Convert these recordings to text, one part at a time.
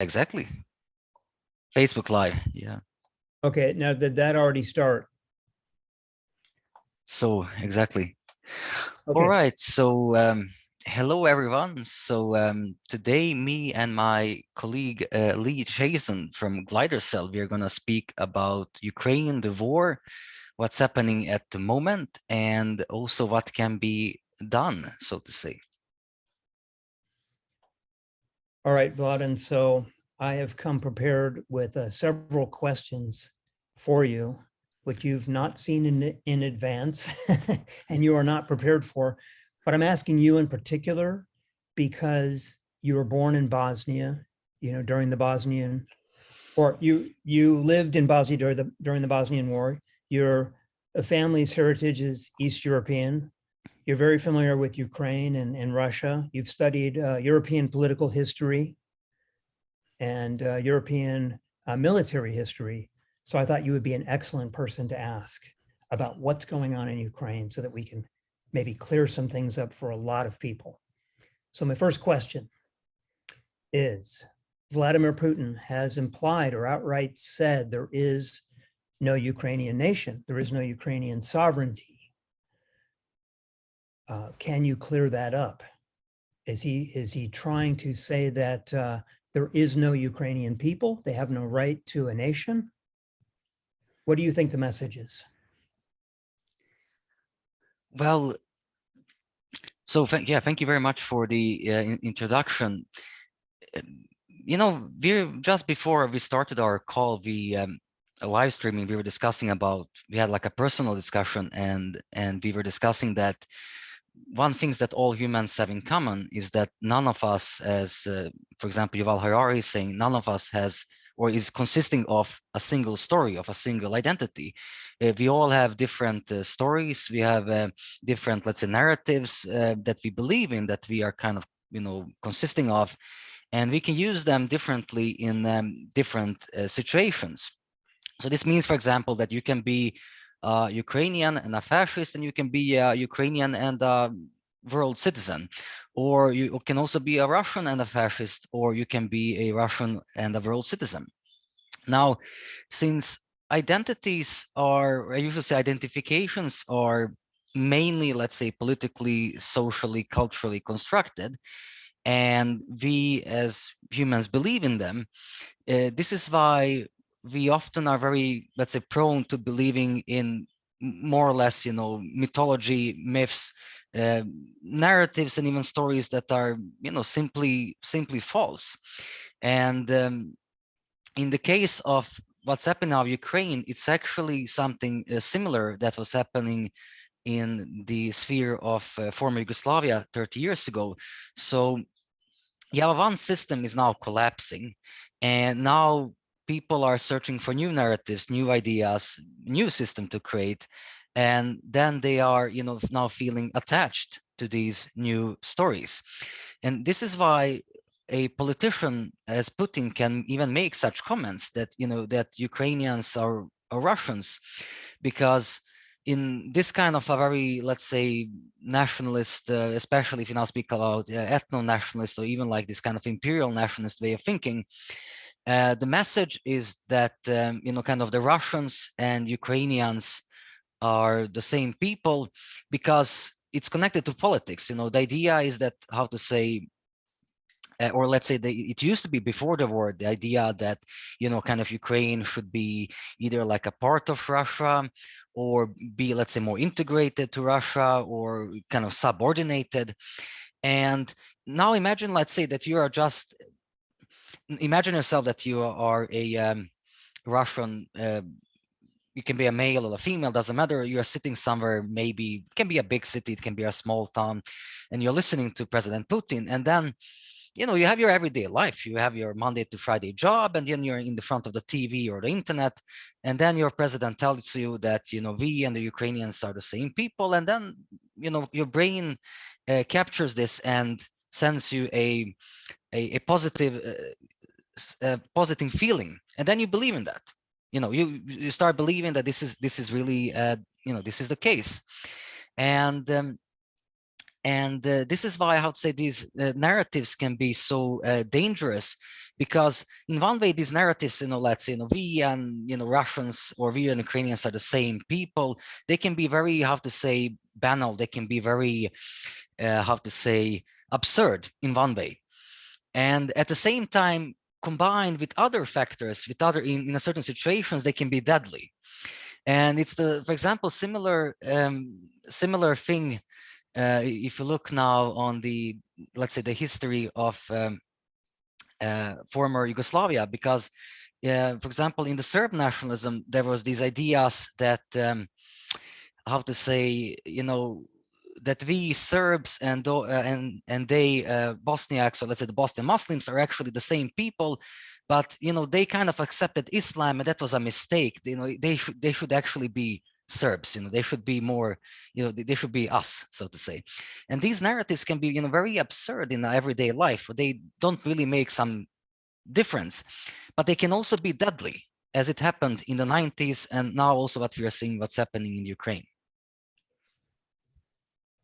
Exactly. Facebook Live. Yeah. Okay. Now, did that already start? So exactly. Okay. All right. So hello, everyone. So today, me and my colleague Lee Chazen from Glidercell, we're going to speak about Ukraine, the war, what's happening at the moment, and also what can be done, so to say. All right, Vlad. And so I have come prepared with several questions for you, which you've not seen in advance and you are not prepared for. But I'm asking you in particular because you were born in Bosnia, during the Bosnian, or you lived in Bosnia during the Bosnian War. Your family's heritage is East European. You're very familiar with Ukraine and Russia. You've studied European political history and European military history. So I thought you would be an excellent person to ask about what's going on in Ukraine so that we can maybe clear some things up for a lot of people. So my first question is, Vladimir Putin has implied or outright said there is no Ukrainian nation, there is no Ukrainian sovereignty. Can you clear that up? Is he trying to say that there is no Ukrainian people? They have no right to a nation? What do you think the message is? Well, so thank you very much for the introduction. We're just before we started our call, live streaming, we were discussing about, we had like a personal discussion, and we were discussing that one thing that all humans have in common is that none of us, as for example, Yuval Harari is saying, none of us has or is consisting of a single story, of a single identity. We all have different stories. We have different, let's say, narratives that we believe in, that we are kind of, consisting of, and we can use them differently in different situations. So this means, for example, that you can be Ukrainian and a fascist, and you can be a Ukrainian and a world citizen, or you can also be a Russian and a fascist, or you can be a Russian and a world citizen. Now, since identities are, I usually say identifications are mainly, let's say, politically, socially, culturally constructed, and we as humans believe in them, this is why we often are very, let's say, prone to believing in more or less, mythology, myths, narratives, and even stories that are, simply false. And in the case of what's happening now in Ukraine, it's actually something similar that was happening in the sphere of former Yugoslavia 30 years ago. So one system is now collapsing, and now people are searching for new narratives, new ideas, new system to create, and then they are, now feeling attached to these new stories. And this is why a politician as Putin can even make such comments that, that Ukrainians are Russians, because in this kind of a very, let's say, nationalist, especially if you now speak about ethno-nationalist, or even like this kind of imperial nationalist way of thinking, the message is that, kind of the Russians and Ukrainians are the same people, because it's connected to politics. The idea is that, how to say, or let's say it used to be before the war, the idea that, kind of Ukraine should be either like a part of Russia, or be, let's say, more integrated to Russia, or kind of subordinated. And now imagine, let's say, that you are just, imagine yourself that you are a Russian, you can be a male or a female, doesn't matter. You're sitting somewhere, maybe it can be a big city, it can be a small town, and you're listening to President Putin, and then you have your everyday life. You have your Monday to Friday job, and then you're in the front of the TV or the internet, and then your president tells you that, we and the Ukrainians are the same people, and then, your brain captures this and sends you a positive positive feeling, and then you believe in that. You start believing that this is really this is the case, and this is why I would say these narratives can be so dangerous, because in one way, these narratives, let's say, we and, Russians or we and Ukrainians are the same people. They can be very, how to say, banal. They can be very, how to say, absurd in one way. And at the same time, combined with other factors, with other, in a certain situations, they can be deadly. And it's for example, similar thing. If you look now on the, let's say, the history of former Yugoslavia, because, for example, in the Serb nationalism, there was these ideas that, how to say, that we Serbs and they Bosniaks, or let's say the Bosnian Muslims, are actually the same people, but they kind of accepted Islam, and that was a mistake. They should actually be Serbs. They should be more, they should be us, so to say. And these narratives can be very absurd in everyday life. They don't really make some difference, but they can also be deadly, as it happened in the 90s, and now also what we are seeing, what's happening in Ukraine.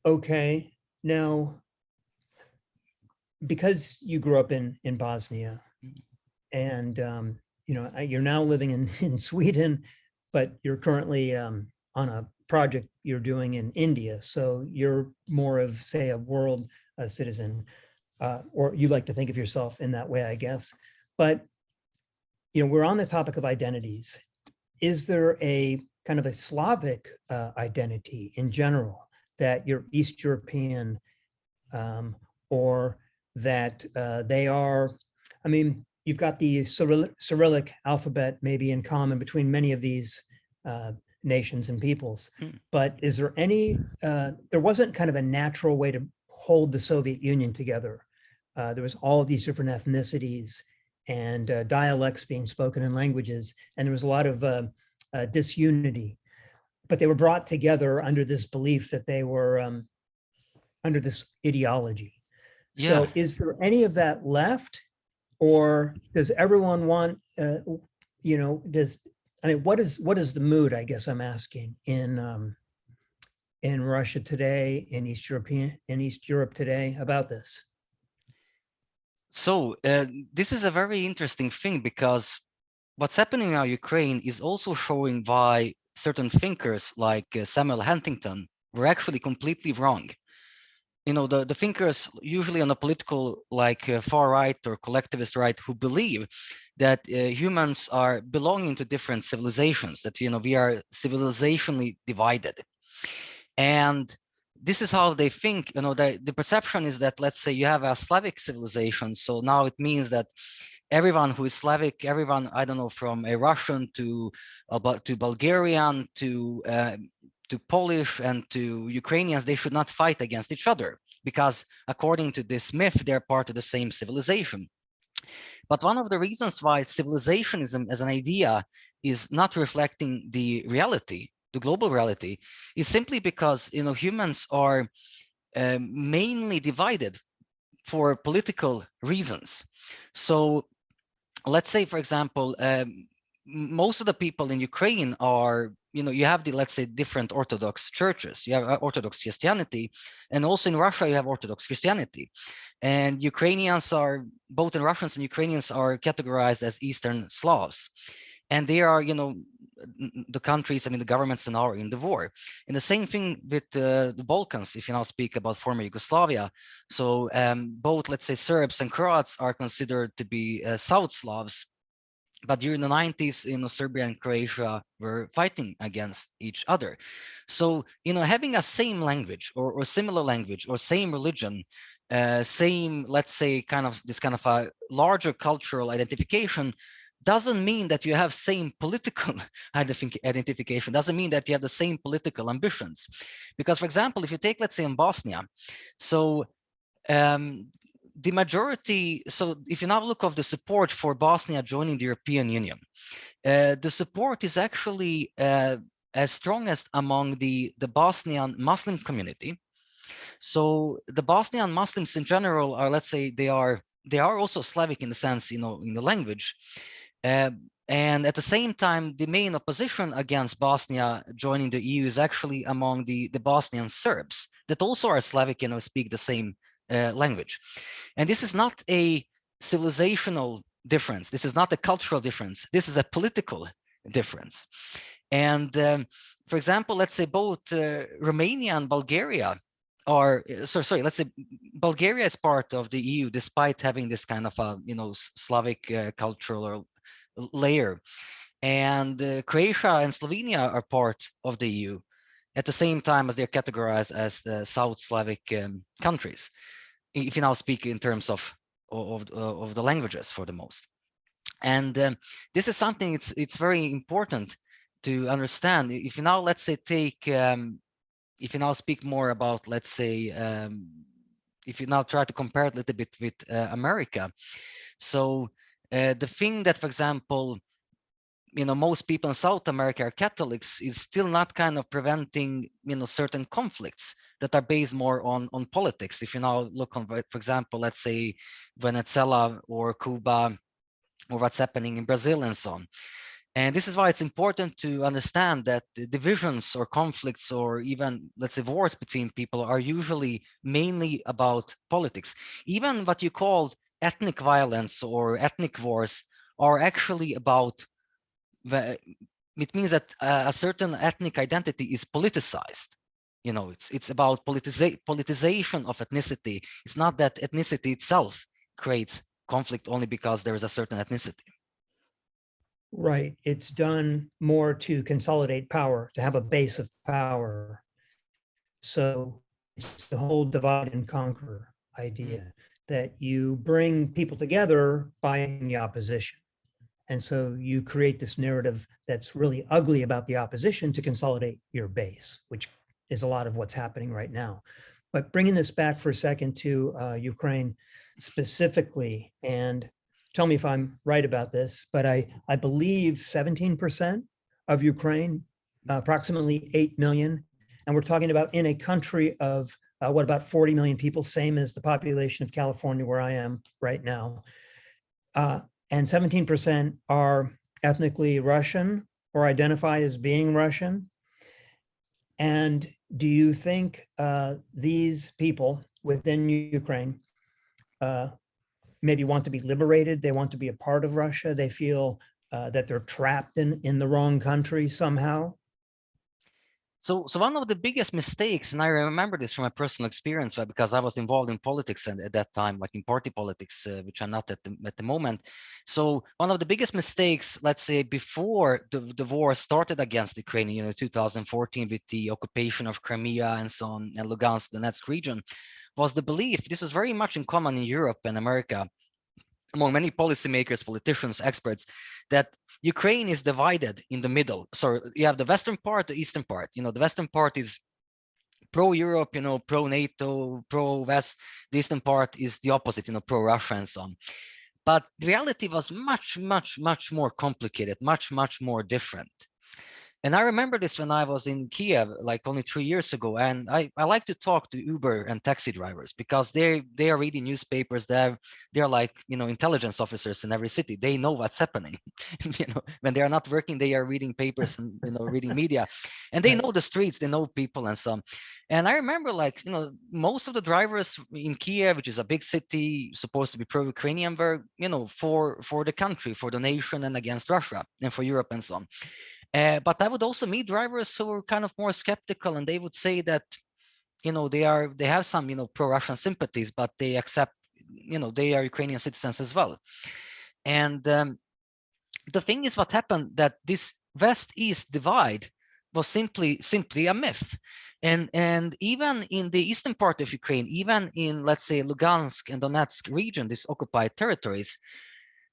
Okay, now, because you grew up in Bosnia, and you're now living in Sweden, but you're currently on a project you're doing in India, so you're more of, say, a world citizen, or you like to think of yourself in that way, I guess. But we're on the topic of identities. Is there a kind of a Slavic identity in general, that you're East European, or that they are, I mean, you've got the Cyrillic alphabet maybe in common between many of these nations and peoples, but is there any, there wasn't kind of a natural way to hold the Soviet Union together. There was all of these different ethnicities and dialects being spoken in languages, and there was a lot of disunity. But they were brought together under this belief that they were under this ideology. Yeah. So is there any of that left? Or does everyone want, what is the mood, I guess I'm asking, in Russia today, in East Europe today about this? So this is a very interesting thing, because what's happening now in Ukraine is also showing why certain thinkers like Samuel Huntington were actually completely wrong. The thinkers usually on the political, like far right or collectivist right, who believe that humans are belonging to different civilizations, that we are civilizationally divided. And this is how they think. The perception is that, let's say you have a Slavic civilization, so now it means that everyone who is Slavic, everyone, I don't know, from a Russian to Bulgarian to Polish and to Ukrainians, they should not fight against each other, because according to this myth, they're part of the same civilization. But one of the reasons why civilizationism as an idea is not reflecting the reality, the global reality, is simply because humans are mainly divided for political reasons. So let's say, for example, most of the people in Ukraine are, you have the, let's say, different Orthodox churches. You have Orthodox Christianity, and also in Russia, you have Orthodox Christianity. And Ukrainians are, both in Russians and Ukrainians are categorized as Eastern Slavs. And they are, the countries, the governments are in the war. And the same thing with the Balkans, if you now speak about former Yugoslavia. So both, let's say, Serbs and Croats are considered to be South Slavs. But during the 90s, Serbia and Croatia were fighting against each other. So, having a same language or similar language or same religion, same, let's say, this kind of a larger cultural identification, doesn't mean that you have same political identification, doesn't mean that you have the same political ambitions. Because, for example, if you take, let's say, in Bosnia, so the majority, so if you now look at the support for Bosnia joining the European Union, the support is actually as strongest among the Bosnian Muslim community. So the Bosnian Muslims in general are, let's say, they are also Slavic in the sense, in the language. And at the same time, the main opposition against Bosnia joining the EU is actually among the Bosnian Serbs that also are Slavic, speak the same language. And this is not a civilizational difference. This is not a cultural difference. This is a political difference. And for example, let's say both Romania and Bulgaria are, sorry, let's say Bulgaria is part of the EU despite having this kind of a, Slavic cultural layer. And Croatia and Slovenia are part of the EU at the same time as they're categorized as the South Slavic countries, if you now speak in terms of the languages for the most. And this is something it's very important to understand. If you now, let's say, take, if you now speak more about, let's say, if you now try to compare it a little bit with America. So the thing that, for example, most people in South America are Catholics is still not kind of preventing, certain conflicts that are based more on politics. If you now look on, for example, let's say Venezuela or Cuba, or what's happening in Brazil and so on. And this is why it's important to understand that the divisions or conflicts or even, let's say, wars between people are usually mainly about politics. Even what you call ethnic violence or ethnic wars are actually about it means that a certain ethnic identity is politicized. It's about politicization of ethnicity. It's not that ethnicity itself creates conflict only because there is a certain ethnicity. Right. It's done more to consolidate power, to have a base of power. So it's the whole divide and conquer idea that you bring people together by the opposition. And so you create this narrative that's really ugly about the opposition to consolidate your base, which is a lot of what's happening right now. But bringing this back for a second to Ukraine specifically, and tell me if I'm right about this, but I believe 17% of Ukraine, approximately 8 million, and we're talking about in a country of what, about 40 million people, same as the population of California where I am right now. And 17% are ethnically Russian or identify as being Russian. And do you think these people within Ukraine maybe want to be liberated? They want to be a part of Russia. They feel that they're trapped in the wrong country somehow. So one of the biggest mistakes, and I remember this from my personal experience, right, because I was involved in politics and at that time, like in party politics, which I'm not at the moment. So one of the biggest mistakes, let's say, before the war started against Ukraine, 2014 with the occupation of Crimea and so on, and Lugansk, the Donetsk region, was the belief, this was very much in common in Europe and America, among many policymakers, politicians, experts, that Ukraine is divided in the middle. So you have the western part, the eastern part. The western part is pro-Europe, pro-NATO, pro-West. The eastern part is the opposite, pro-Russia and so on. But the reality was much, much, much more complicated, much, much more different. And I remember this when I was in Kiev, like only 3 years ago. And I like to talk to Uber and taxi drivers because they are reading newspapers. They're like, intelligence officers in every city. They know what's happening. When they are not working, they are reading papers and, reading media. And they know the streets, they know people and so on. And I remember, like, most of the drivers in Kiev, which is a big city, supposed to be pro-Ukrainian, were, for the country, for the nation and against Russia and for Europe and so on. But I would also meet drivers who were kind of more skeptical, and they would say that, they have some, pro-Russian sympathies, but they accept, they are Ukrainian citizens as well. And the thing is, what happened that this West-East divide was simply a myth. And even in the eastern part of Ukraine, even in, let's say, Lugansk and Donetsk region, these occupied territories,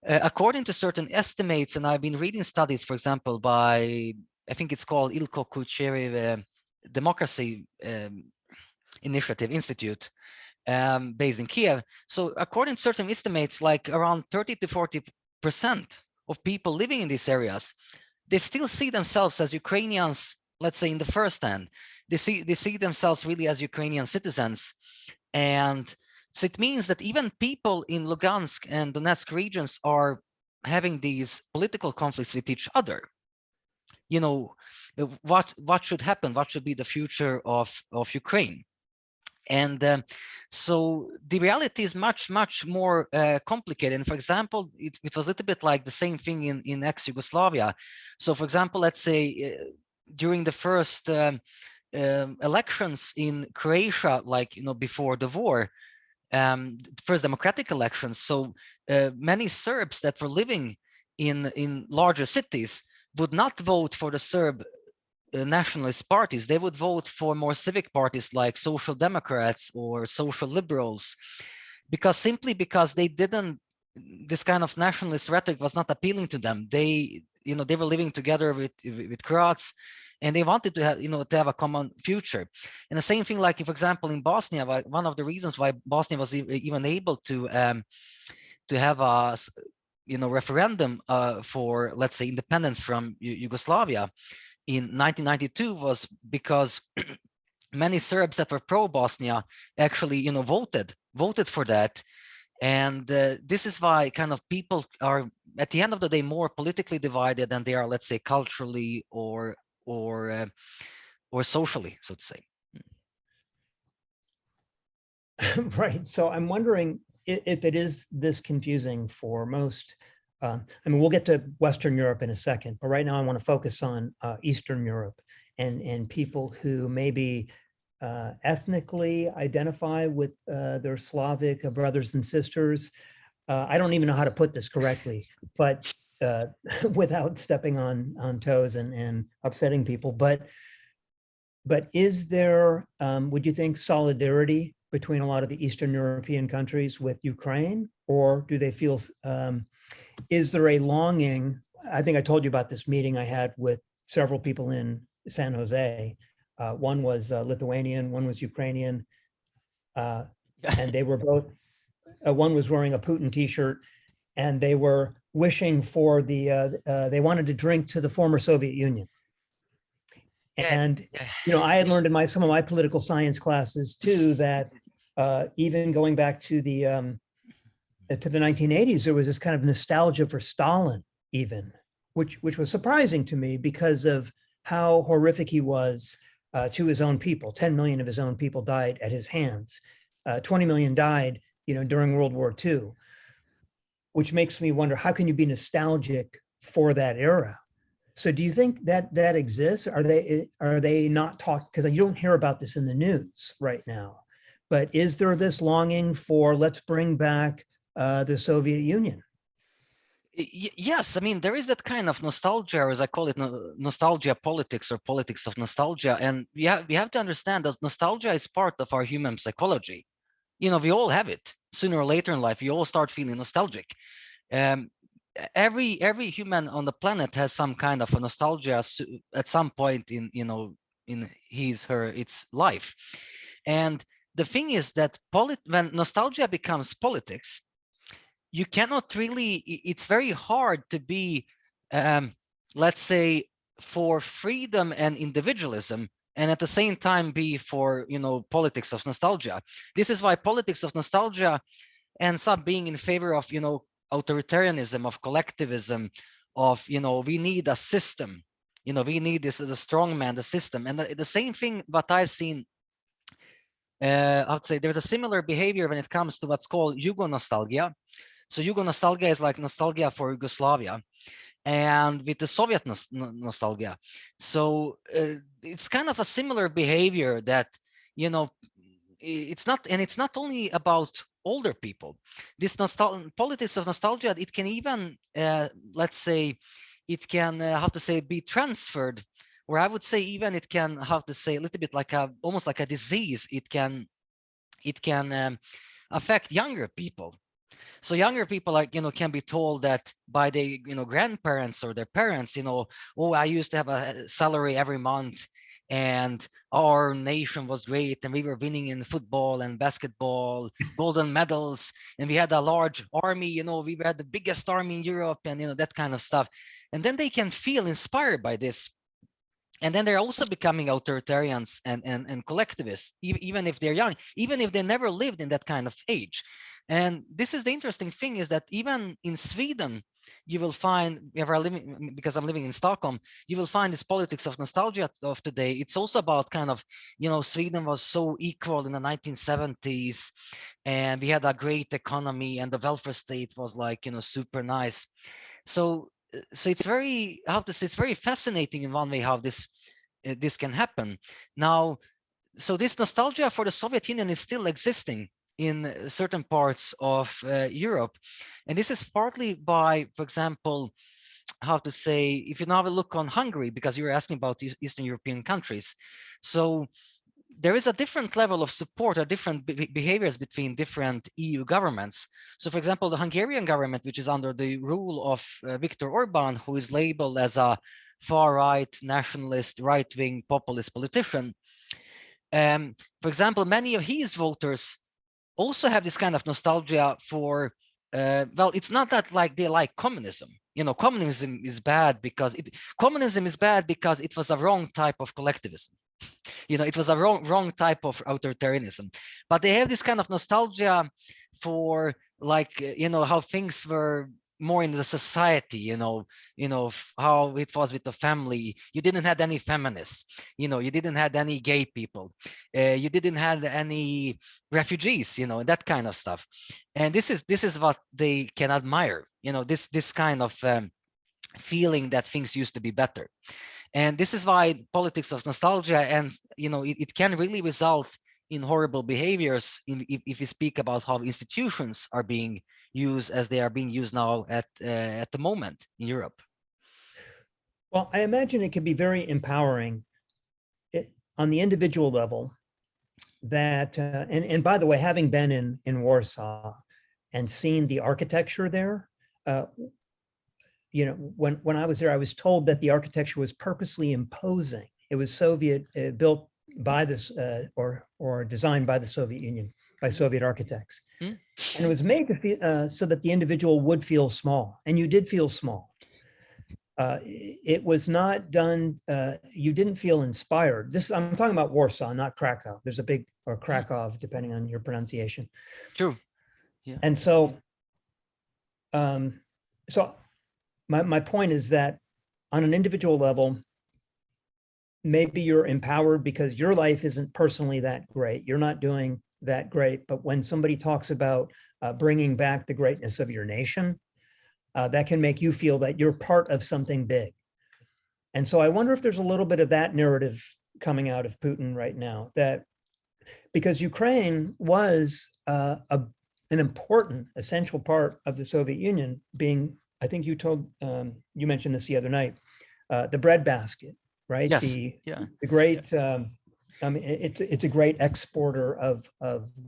according to certain estimates, and I've been reading studies, for example, by, I think it's called Ilko Kucherev Democracy Initiative Institute, based in Kiev. So according to certain estimates, like around 30 to 40% of people living in these areas, they still see themselves as Ukrainians, let's say in the first hand. They see themselves really as Ukrainian citizens. And so it means that even people in Lugansk and Donetsk regions are having these political conflicts with each other. What should happen? What should be the future of Ukraine? And so the reality is much, much more complicated. And for example, it was a little bit like the same thing in ex-Yugoslavia. So for example, let's say during the first elections in Croatia, like, before the war, first democratic elections. So many Serbs that were living in larger cities would not vote for the Serb nationalist parties. They would vote for more civic parties like social democrats or social liberals, simply because they didn't, this kind of nationalist rhetoric was not appealing to them. They were living together with Croats, and they wanted to have to have a common future. And the same thing, like, for example, in Bosnia, one of the reasons why Bosnia was even able to have a referendum for, let's say, independence from Yugoslavia in 1992 was because many Serbs that were pro-Bosnia actually, voted for that. And this is why kind of people are, at the end of the day, more politically divided than they are, let's say, culturally or socially, so to say. Right. So I'm wondering if it is this confusing for most. I mean, we'll get to Western Europe in a second, but right now I want to focus on Eastern Europe and people who maybe ethnically identify with their Slavic brothers and sisters. I don't even know how to put this correctly, but without stepping on toes and upsetting people. But is there, would you think, solidarity between a lot of the Eastern European countries with Ukraine, or do they feel, is there a longing? I think I told you about this meeting I had with several people in San Jose. One was Lithuanian, one was Ukrainian, and they were both, one was wearing a Putin t-shirt, and they were wishing for they wanted to drink to the former Soviet Union. And, I had learned in some of my political science classes too, that even going back to the 1980s, there was this kind of nostalgia for Stalin even, which was surprising to me because of how horrific he was to his own people. 10 million of his own people died at his hands. 20 million died, during World War II, which makes me wonder, how can you be nostalgic for that era? So do you think that exists? Are they not talk? Because you don't hear about this in the news right now, but is there this longing for, let's bring back the Soviet Union? Yes, I mean, there is that kind of nostalgia, or as I call it, nostalgia politics, or politics of nostalgia. And we have to understand that nostalgia is part of our human psychology. We all have it. Sooner or later in life, we all start feeling nostalgic. Every human on the planet has some kind of a nostalgia at some point in its life. And the thing is that when nostalgia becomes politics, you cannot really, it's very hard to be, let's say, for freedom and individualism, and at the same time be for, politics of nostalgia. This is why politics of nostalgia ends up being in favor of, authoritarianism, of collectivism, of, we need a system, we need this as a strong man, the system. And the same thing, what I've seen, I would say there's a similar behavior when it comes to what's called Yugo nostalgia. So Yugo nostalgia is like nostalgia for Yugoslavia, and with the Soviet nostalgia. So it's kind of a similar behavior that, it's not only about older people. This politics of nostalgia, it can even, let's say, it can, be transferred, or I would say even it can, a little bit like almost like a disease. It can affect younger people. So younger people can be told that by their grandparents or their parents, oh, I used to have a salary every month, and our nation was great, and we were winning in football and basketball, golden medals, and we had a large army, we had the biggest army in Europe, and that kind of stuff. And then they can feel inspired by this. And then they're also becoming authoritarians and collectivists, even if they're young, even if they never lived in that kind of age. And this is the interesting thing, is that even in Sweden, you will find, if I'm living, because I'm living in Stockholm, you will find this politics of nostalgia of today. It's also about kind of, Sweden was so equal in the 1970s, and we had a great economy, and the welfare state was like, super nice. So it's very, how to say, it's very fascinating in one way how this can happen. Now, so this nostalgia for the Soviet Union is still existing in certain parts of Europe. And this is partly by, for example, how to say, if you now have a look on Hungary, because you were asking about Eastern European countries. So there is a different level of support or different behaviors between different EU governments. So for example, the Hungarian government, which is under the rule of Viktor Orban, who is labeled as a far-right, nationalist, right-wing populist politician. For example, many of his voters also have this kind of nostalgia for, well, it's not that like they like communism. Communism is bad because it was a wrong type of collectivism. It was a wrong type of authoritarianism. But they have this kind of nostalgia for, like, how things were more in the society, how it was with the family. You didn't have any feminists, you didn't have any gay people, you didn't have any refugees, that kind of stuff. And this is what they can admire, this kind of feeling that things used to be better. And this is why politics of nostalgia, and it can really result in horrible behaviors if we speak about how institutions are being used as they are being used now at the moment in Europe. Well, I imagine it can be very empowering on the individual level that, and by the way, having been in Warsaw and seen the architecture there, when I was there, I was told that the architecture was purposely imposing. It was Soviet, built by this or designed by the Soviet Union, by Soviet architects. And it was made to feel so that the individual would feel small, and you did feel small. It was not done, you didn't feel inspired. I'm talking about Warsaw, not Krakow. There's a big, or Krakow, depending on your pronunciation. True. Yeah. And so, my point is that on an individual level, maybe you're empowered because your life isn't personally that great. You're not doing that great. But when somebody talks about bringing back the greatness of your nation, that can make you feel that you're part of something big. And so I wonder if there's a little bit of that narrative coming out of Putin right now, that because Ukraine was an important, essential part of the Soviet Union, being, I think you mentioned this the other night, the breadbasket, right? Yes. The great, it's a great exporter of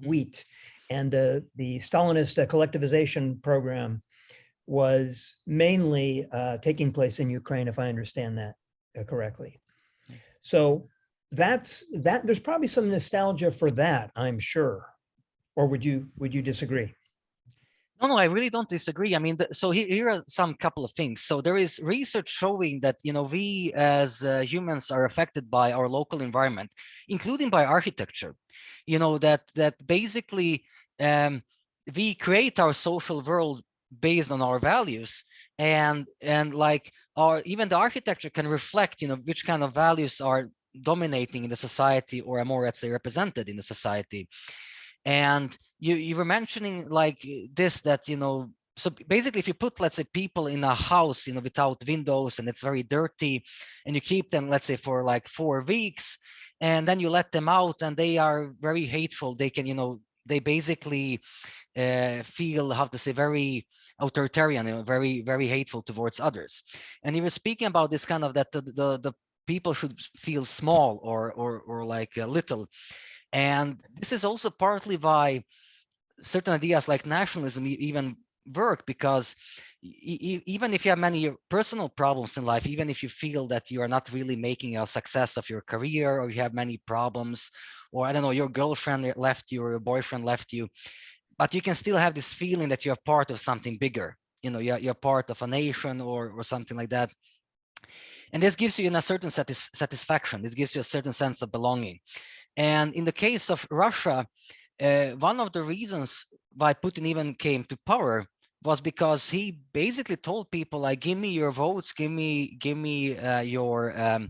wheat, and the Stalinist collectivization program was mainly taking place in Ukraine, if I understand that correctly. So there's probably some nostalgia for that, I'm sure. Or would you disagree? No, I really don't disagree. I mean, so here are some couple of things. So there is research showing that, we as humans are affected by our local environment, including by architecture, that basically we create our social world based on our values, and like even the architecture can reflect, which kind of values are dominating in the society or are more, let's say, represented in the society. And you were mentioning like this, that, so basically if you put, let's say, people in a house, without windows, and it's very dirty, and you keep them, let's say, for like 4 weeks, and then you let them out and they are very hateful, they can, they basically feel, how to say, very authoritarian, very, very hateful towards others. And you were speaking about this kind of, that the people should feel small or like little. And this is also partly why certain ideas like nationalism even work, because even if you have many personal problems in life, even if you feel that you are not really making a success of your career, or you have many problems, or I don't know, your girlfriend left you or your boyfriend left you, but you can still have this feeling that you're part of something bigger, you're part of a nation or something like that. And this gives you in a certain satisfaction. This gives you a certain sense of belonging. And in the case of Russia, one of the reasons why Putin even came to power was because he basically told people like, give me your votes, give me your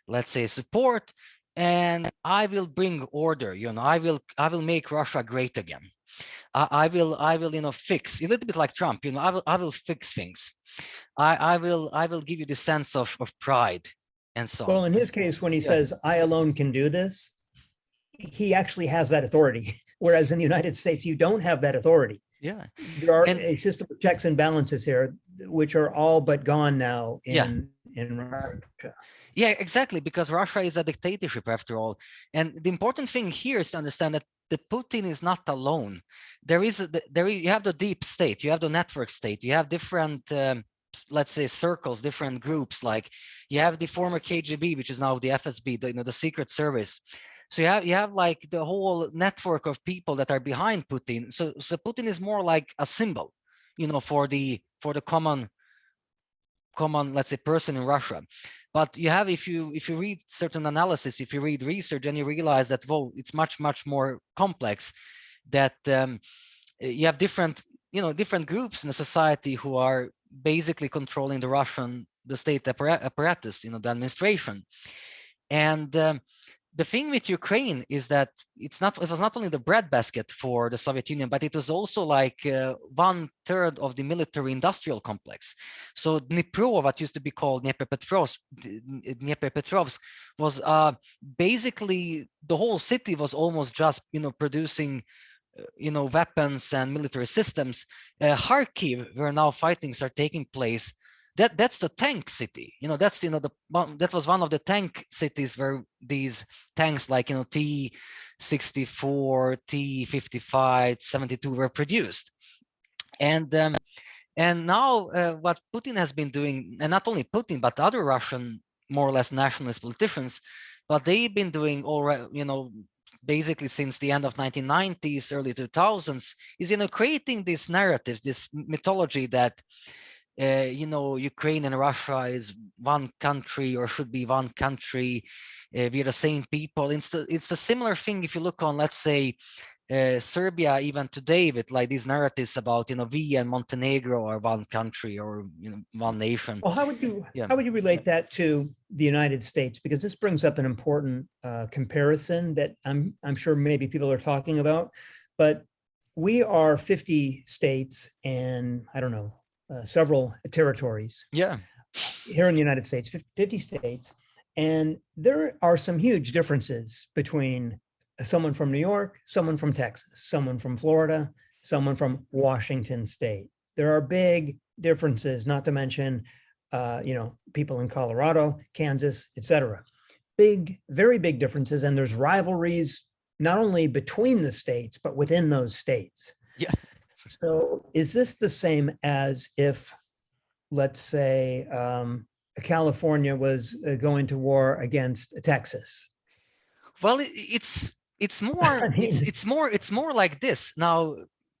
let's say support, and I will bring order. I will make Russia great again. I will fix a little bit like Trump. I will fix things. I will give you the sense of pride and so on. Well, in his case, when he Yeah. says, I alone can do this, he actually has that authority. Whereas in the United States, you don't have that authority. Yeah. There are And a system of checks and balances here, which are all but gone now yeah. in Russia. Yeah, exactly, because Russia is a dictatorship after all. And the important thing here is to understand that the Putin is not alone. You have the deep state, you have the network state, you have different let's say circles, different groups. Like you have the former KGB, which is now the FSB, the Secret Service. So you have like the whole network of people that are behind Putin. So Putin is more like a symbol, for the common, let's say, person in Russia. But you have, if you read certain analysis, if you read research, and you realize that, whoa, it's much more complex, that you have different groups in the society who are basically controlling the state apparatus, the administration. And the thing with Ukraine is that it was not only the breadbasket for the Soviet Union, but it was also like 1/3 of the military industrial complex. So Dnipro, what used to be called Dnipropetrovsk, was basically the whole city was almost just producing weapons and military systems. Kharkiv, where now fightings are taking place, that's the tank city. That was one of the tank cities where these tanks like T-64, T-55, 72 were produced. And now what Putin has been doing, and not only Putin but other Russian more or less nationalist politicians, what they've been doing already, basically since the end of 1990s, early 2000s, is creating these narratives, this mythology that Ukraine and Russia is one country, or should be one country. We're the same people. It's the similar thing if you look on, let's say, Serbia even today, with like these narratives about we and Montenegro are one country, or one nation. Well, how would you relate that to the United States? Because this brings up an important comparison that I'm sure maybe people are talking about, but we are 50 states and I don't know, several territories. Yeah. Here in the United States, 50 states, and there are some huge differences between someone from New York, someone from Texas, someone from Florida, someone from Washington State. There are big differences, not to mention, people in Colorado, Kansas, etc. Very big differences, and there's rivalries not only between the states but within those states. Yeah. So, is this the same as if, let's say, California was going to war against Texas? Well, it's more it's more like this. Now,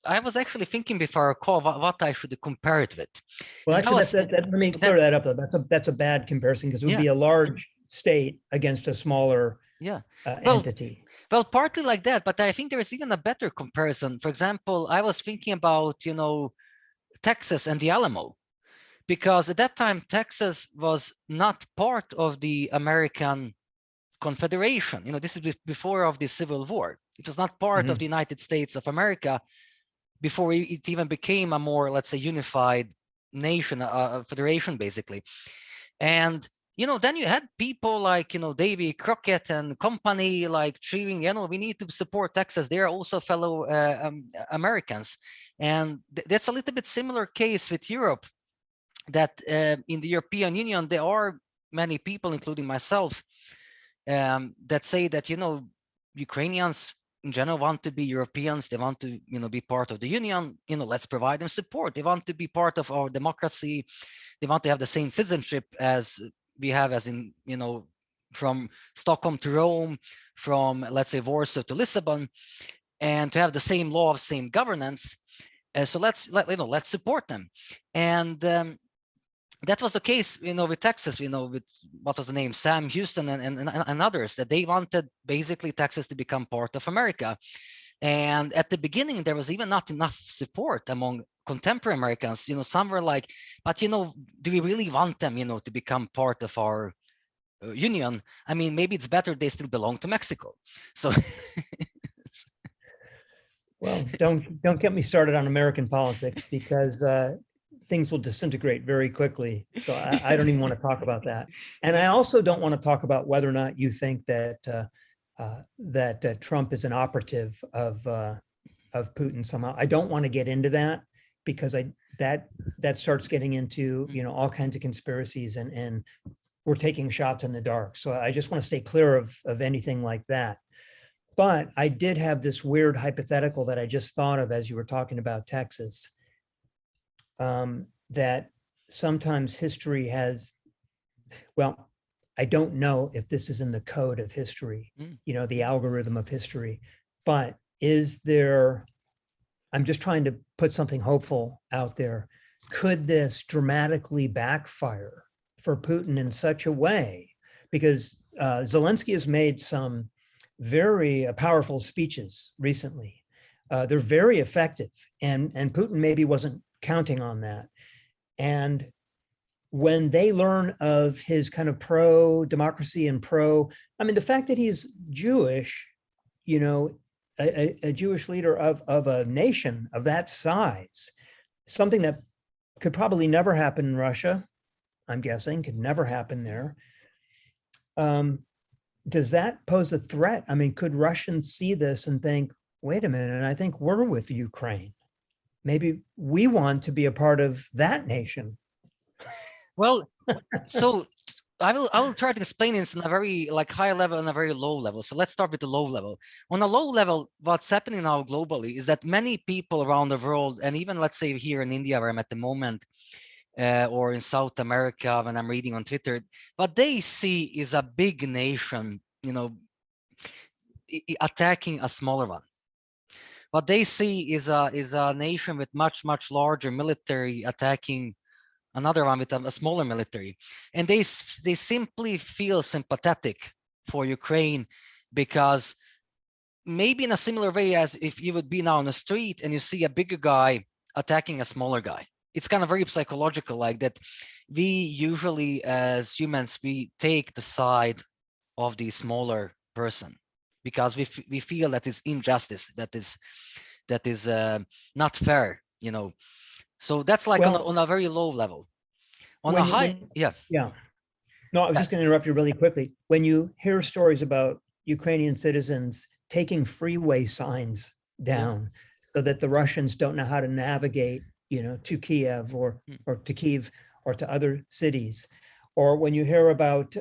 I was actually thinking before our call what I should compare it with. Well, actually, let me clear that up, though. That's a bad comparison, because it would be a large state against a smaller entity. Well, partly like that, but I think there is even a better comparison. For example, I was thinking about Texas and the Alamo, because at that time Texas was not part of the American Confederation. This is before of the Civil War. It was not part of the United States of America before it even became a more, let's say, unified nation, a federation, basically. And then you had people like Davy Crockett and company like cheering, we need to support Texas. They are also fellow Americans. And that's a little bit similar case with Europe, that in the European Union there are many people, including myself, that say that Ukrainians in general want to be Europeans. They want to be part of the union. Let's provide them support. They want to be part of our democracy. They want to have the same citizenship as we have, as in from Stockholm to Rome, from, let's say, Warsaw to Lisbon, and to have the same laws, same governance. So let's support them. And that was the case, with Texas, with what was the name, Sam Houston and others, that they wanted basically Texas to become part of America. And at the beginning, there was even not enough support among contemporary Americans. Some were like, but do we really want them, to become part of our union? I mean, maybe it's better they still belong to Mexico. So well, don't get me started on American politics, because things will disintegrate very quickly. So I don't even want to talk about that. And I also don't want to talk about whether or not you think that Trump is an operative of Putin somehow. I don't want to get into that, because that starts getting into all kinds of conspiracies, and we're taking shots in the dark. So I just want to stay clear of anything like that. But I did have this weird hypothetical that I just thought of as you were talking about Texas, that sometimes history has, well, I don't know if this is in the code of history, the algorithm of history, but is there, I'm just trying to put something hopeful out there. Could this dramatically backfire for Putin in such a way? Because Zelensky has made some very powerful speeches recently. They're very effective, and Putin maybe wasn't counting on that. And when they learn of his kind of pro-democracy and the fact that he's Jewish, a Jewish leader of a nation of that size, something that could probably never happen in Russia, I'm guessing, could never happen there. Does that pose a threat? I mean, could Russians see this and think, wait a minute, I think we're with Ukraine. Maybe we want to be a part of that nation. Well, so I will try to explain this on a very high level and a very low level. So let's start with the low level. On a low level, what's happening now globally is that many people around the world, and even let's say here in India, where I'm at the moment, or in South America, when I'm reading on Twitter, what they see is a big nation, attacking a smaller one. What they see is a nation with much larger military attacking another one with a smaller military, and they simply feel sympathetic for Ukraine, because maybe in a similar way as if you would be now on the street and you see a bigger guy attacking a smaller guy. It's kind of very psychological, like that. We usually, as humans, we take the side of the smaller person because we feel that it's injustice, that is not fair, So that's like on a very low level. On a high, yeah. No, I was just going to interrupt you really quickly. When you hear stories about Ukrainian citizens taking freeway signs down so that the Russians don't know how to navigate, to Kiev or to Kyiv or to other cities, or when you hear about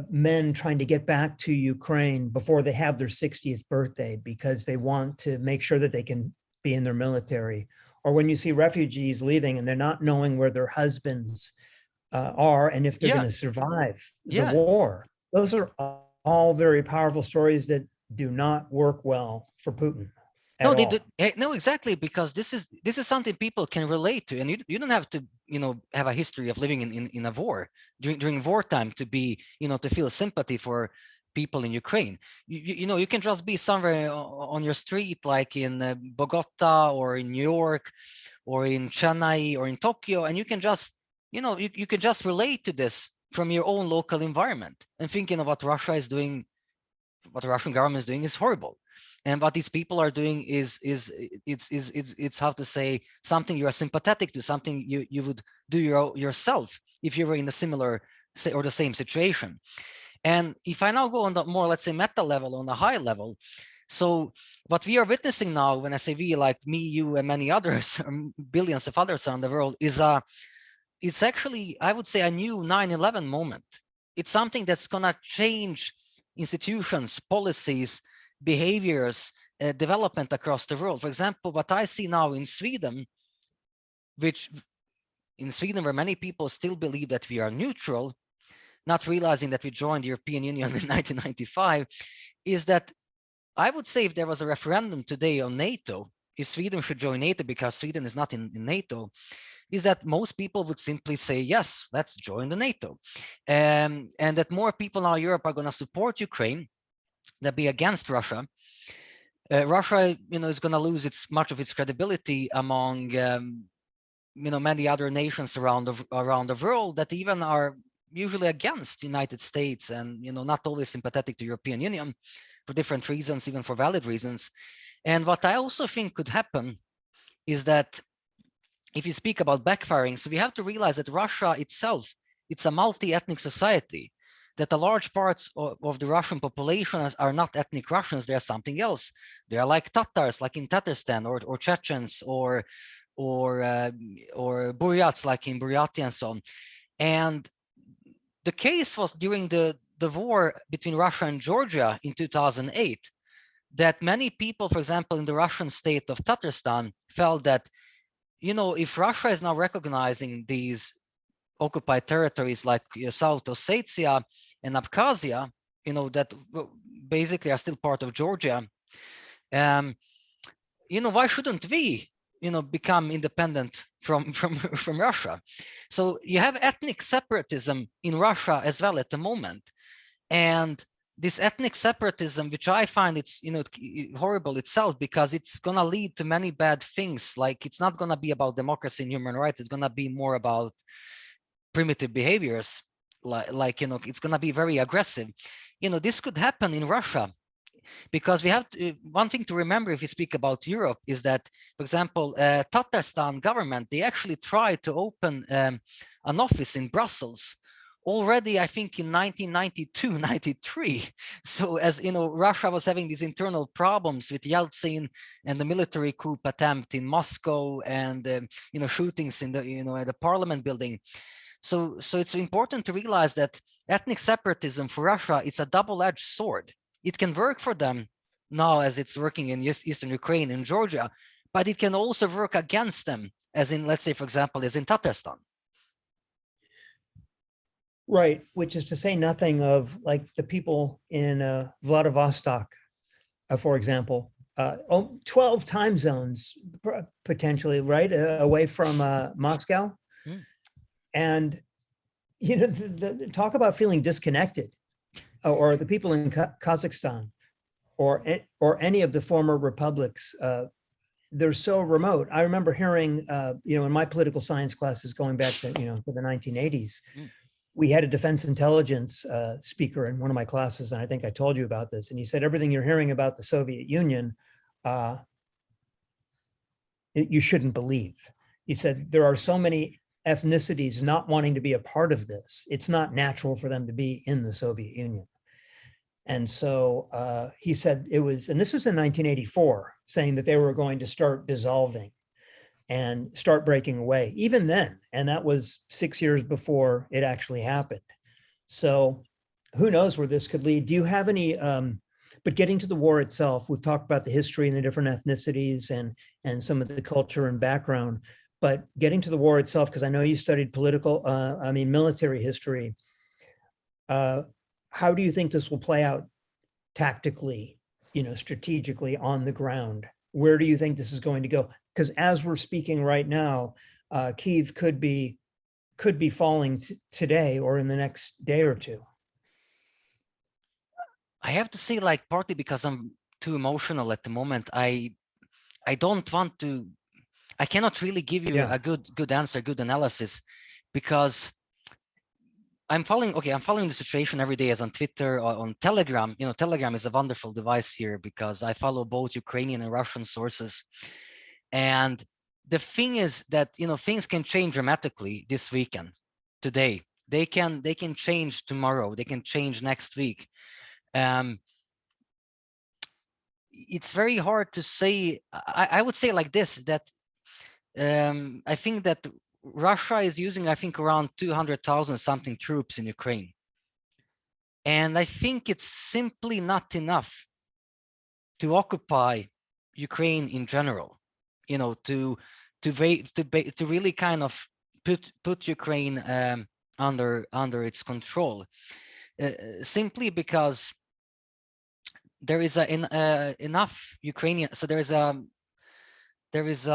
men trying to get back to Ukraine before they have their 60th birthday because they want to make sure that they can be in their military, or when you see refugees leaving and they're not knowing where their husbands are and if they're going to survive the war. Those are all very powerful stories that do not work well for Putin. No, they do. No, exactly, because this is something people can relate to, and you don't have to have a history of living in a war during wartime to be to feel sympathy for people in Ukraine. You can just be somewhere on your street, like in Bogota or in New York or in Chennai or in Tokyo, and you can just you can just relate to this from your own local environment and thinking of what Russia is doing, what the Russian government is doing is horrible. And what these people are doing is it's how to say, something you are sympathetic to, something you would do yourself if you were in a similar or the same situation. And if I now go on the more, let's say, meta level, on a high level, so what we are witnessing now, when I say we, like me, you, and many others, billions of others around the world, is it's actually, I would say, a new 9/11 moment. It's something that's gonna change institutions, policies, behaviors, development across the world. For example, what I see now in Sweden, where many people still believe that we are neutral, not realizing that we joined the European Union in 1995, is that I would say if there was a referendum today on NATO, if Sweden should join NATO because Sweden is not in NATO, is that most people would simply say, yes, let's join the NATO. And that more people now in Europe are going to support Ukraine, that be against Russia. Russia, is going to lose much of its credibility among many other nations around the world that even are usually against the United States and not always sympathetic to European Union for different reasons, even for valid reasons. And what I also think could happen is that if you speak about backfiring, so we have to realize that Russia itself, it's a multi-ethnic society, that a large part of the Russian population are not ethnic Russians, they are something else. They are like Tatars, like in Tatarstan, or Chechens, or Buryats, like in Buryatia and so on. And the case was during the war between Russia and Georgia in 2008, that many people, for example, in the Russian state of Tatarstan, felt that, if Russia is now recognizing these occupied territories like South Ossetia and Abkhazia, that basically are still part of Georgia, why shouldn't we, become independent from Russia? So you have ethnic separatism in Russia as well at the moment. And this ethnic separatism, which I find it's horrible itself, because it's going to lead to many bad things. Like, it's not going to be about democracy and human rights. It's going to be more about primitive behaviors. Like it's going to be very aggressive. This could happen in Russia, because we have one thing to remember if we speak about Europe is that, for example, Tatarstan government, they actually tried to open an office in Brussels already, I think, in 1992, 93. So as Russia was having these internal problems with Yeltsin and the military coup attempt in Moscow, and shootings in the at the parliament building. So it's important to realize that ethnic separatism for Russia is a double-edged sword. It can work for them now, as it's working in Eastern Ukraine and Georgia, but it can also work against them, as in, let's say, for example, as in Tatarstan. Right, which is to say nothing of like the people in Vladivostok, for example, 12 time zones potentially, right, away from Moscow. Mm. And, talk about feeling disconnected, or the people in Kazakhstan or any of the former republics. They're so remote. I remember hearing, in my political science classes going back to, to the 1980s, we had a defense intelligence speaker in one of my classes, and I think I told you about this, and he said, everything you're hearing about the Soviet Union, you shouldn't believe. He said, there are so many ethnicities not wanting to be a part of this. It's not natural for them to be in the Soviet Union. And so he said it was, and this is in 1984, saying that they were going to start dissolving and start breaking away, even then. And that was 6 years before it actually happened. So who knows where this could lead? Do you have any, but getting to the war itself, we've talked about the history and the different ethnicities and some of the culture and background, but getting to the war itself, because I know you studied military history. How do you think this will play out tactically, strategically on the ground? Where do you think this is going to go? Because as we're speaking right now, Kyiv could be falling today or in the next day or two. I have to say, like, partly because I'm too emotional at the moment, I don't want to, I cannot really give you a good answer, good analysis, because I'm following the situation every day, as on Twitter or on Telegram. Telegram is a wonderful device here because I follow both Ukrainian and Russian sources. And the thing is that, things can change dramatically this weekend, today. They can change tomorrow. They can change next week. It's very hard to say. I would say like this, that I think that Russia is using, I think, around 200,000 something troops in Ukraine. And I think it's simply not enough to occupy Ukraine in general, to really kind of put Ukraine under its control, simply because there is enough Ukrainian, so there is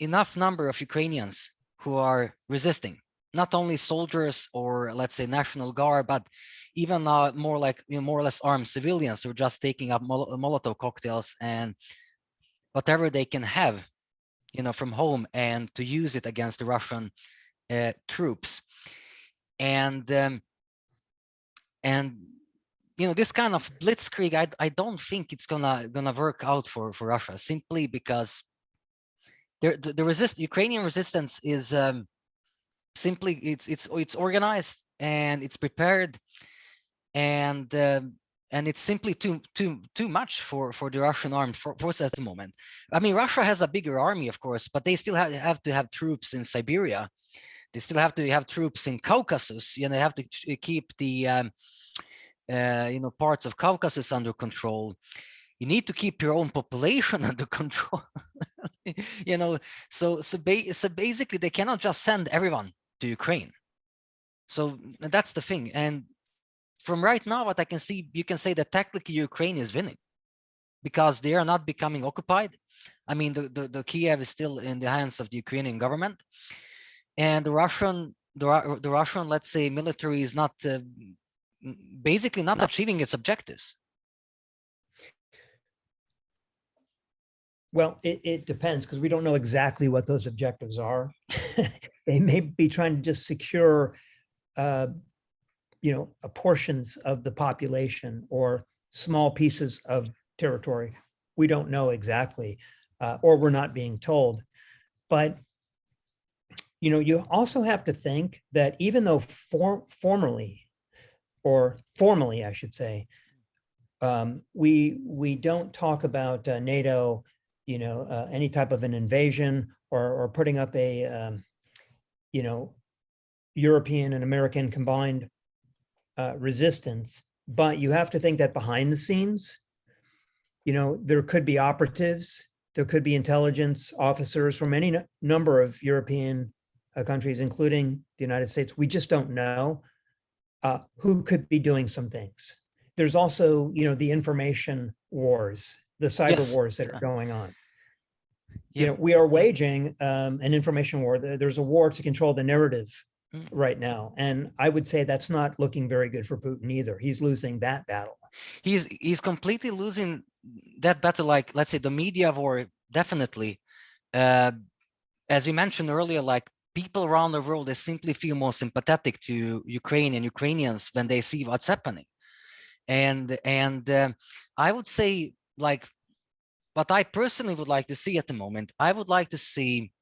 enough number of Ukrainians who are resisting, not only soldiers or, let's say, National Guard, but even more like, more or less armed civilians who are just taking up Molotov cocktails and whatever they can have, from home, and to use it against the Russian troops. And this kind of blitzkrieg, I don't think it's gonna work out for Russia, simply because the Ukrainian resistance is simply it's organized and it's prepared, and it's simply too much for the Russian armed force at the moment. I mean, Russia has a bigger army, of course, but they still have to have troops in Siberia. They still have to have troops in Caucasus. They have to keep the parts of Caucasus under control. You need to keep your own population under control. So basically they cannot just send everyone to Ukraine. So that's the thing. And from right now, what I can see, you can say that tactically Ukraine is winning, because they are not becoming occupied. I mean, the Kiev is still in the hands of the Ukrainian government, and the Russian, let's say, military is not basically not achieving its objectives. Well, it depends, because we don't know exactly what those objectives are. They may be trying to just secure, portions of the population or small pieces of territory. We don't know exactly, or we're not being told. But you also have to think that even though formally, I should say, we don't talk about NATO, any type of an invasion or putting up a, European and American combined resistance. But you have to think that behind the scenes, there could be operatives, there could be intelligence officers from any number of European countries, including the United States. We just don't know who could be doing some things. There's also, the information wars, the cyber wars that are going on. We are waging an information war. There's a war to control the narrative right now. And I would say that's not looking very good for Putin either. He's losing that battle. He's completely losing that battle. Like, let's say, the media war, definitely. As we mentioned earlier, like, people around the world, they simply feel more sympathetic to Ukraine and Ukrainians when they see what's happening. And I would say, like, what I personally would like to see at the moment, I would like to see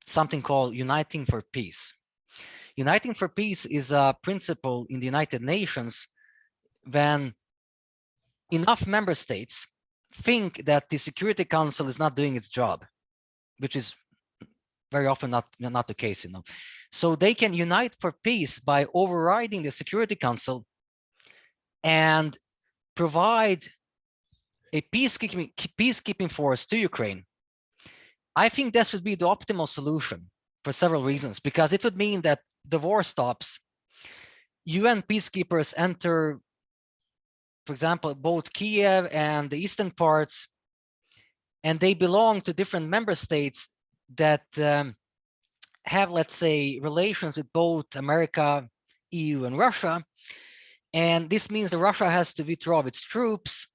something called Uniting for Peace. Uniting for Peace is a principle in the United Nations when enough member states think that the Security Council is not doing its job, which is very often not the case, So they can unite for peace by overriding the Security Council and provide a peacekeeping force to Ukraine. I think this would be the optimal solution for several reasons, because it would mean that the war stops, UN peacekeepers enter, for example, both Kiev and the eastern parts, and they belong to different member states that have, let's say, relations with both America, EU, and Russia. And this means that Russia has to withdraw its troops,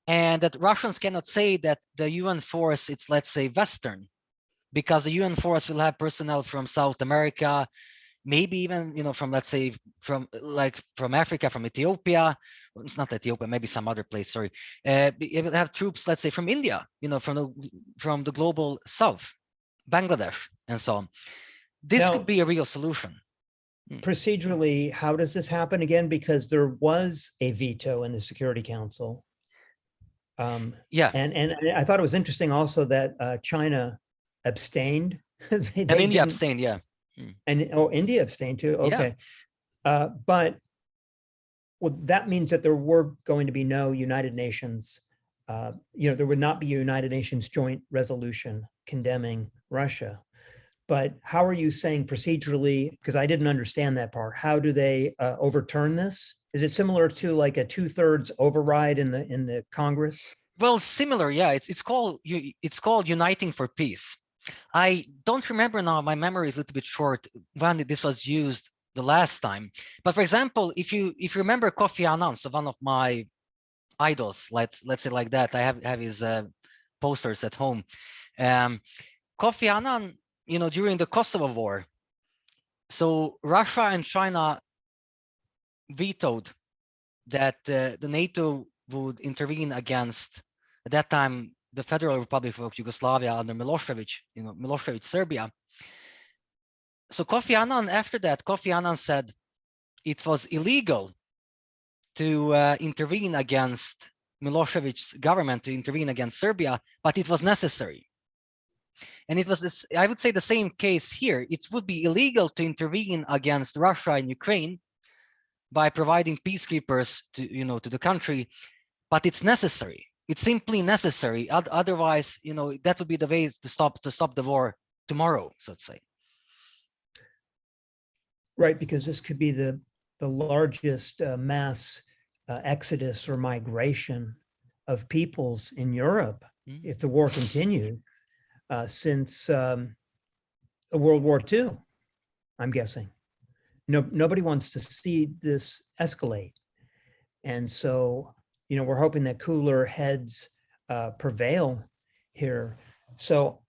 and that Russians cannot say that the UN force, it's, let's say, Western, because the UN force will have personnel from South America, maybe even, from, let's say, from Africa, from Ethiopia. Well, it's not Ethiopia, maybe some other place, sorry. It will have troops, let's say, from India, from the global South, Bangladesh, and so on. This could be a real solution. Procedurally, how does this happen again? Because there was a veto in the Security Council. And I thought it was interesting also that China abstained. And India abstained, yeah. And India abstained too. Okay. Yeah. But that means that there were going to be no United Nations, there would not be a United Nations joint resolution condemning Russia. But how are you saying procedurally, because I didn't understand that part, how do they overturn this? Is it similar to like a 2/3 override in the Congress? Well, similar, yeah. It's called Uniting for Peace. I don't remember now. My memory is a little bit short when this was used the last time. But for example, if you remember Kofi Annan, so one of my idols, let's say like that, I have his posters at home. Kofi Annan, during the Kosovo War, so Russia and China vetoed that the NATO would intervene against, at that time, the Federal Republic of Yugoslavia under Milosevic, Milosevic Serbia. So Kofi Annan, after that, Kofi Annan said it was illegal to intervene against Milosevic's government, to intervene against Serbia, but it was necessary. And it was this, I would say, the same case here. It would be illegal to intervene against Russia and Ukraine by providing peacekeepers to the country, but it's necessary. It's simply necessary. Otherwise, that would be the way to stop the war tomorrow, so to say. Right, because this could be the largest mass exodus or migration of peoples in Europe if the war continues since World War II, I'm guessing. Nobody wants to see this escalate. And so, we're hoping that cooler heads prevail here. So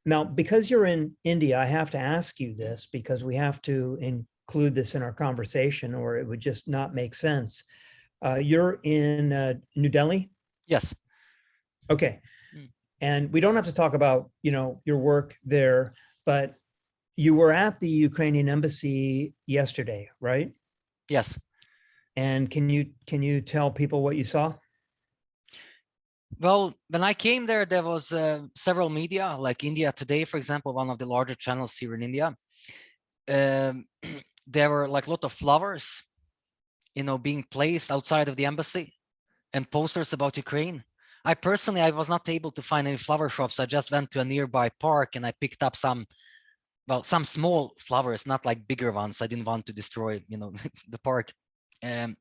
now, because you're in India, I have to ask you this because we have to include this in our conversation or it would just not make sense. You're in New Delhi? Yes. Okay. And we don't have to talk about, your work there, but you were at the Ukrainian embassy yesterday, right? Yes. And can you tell people what you saw? Well, when I came there, there was several media, like India Today, for example, one of the larger channels here in India. There were like a lot of flowers, being placed outside of the embassy and posters about Ukraine. I was not able to find any flower shops. I just went to a nearby park and I picked up some small flowers, not like bigger ones. I didn't want to destroy, the park. So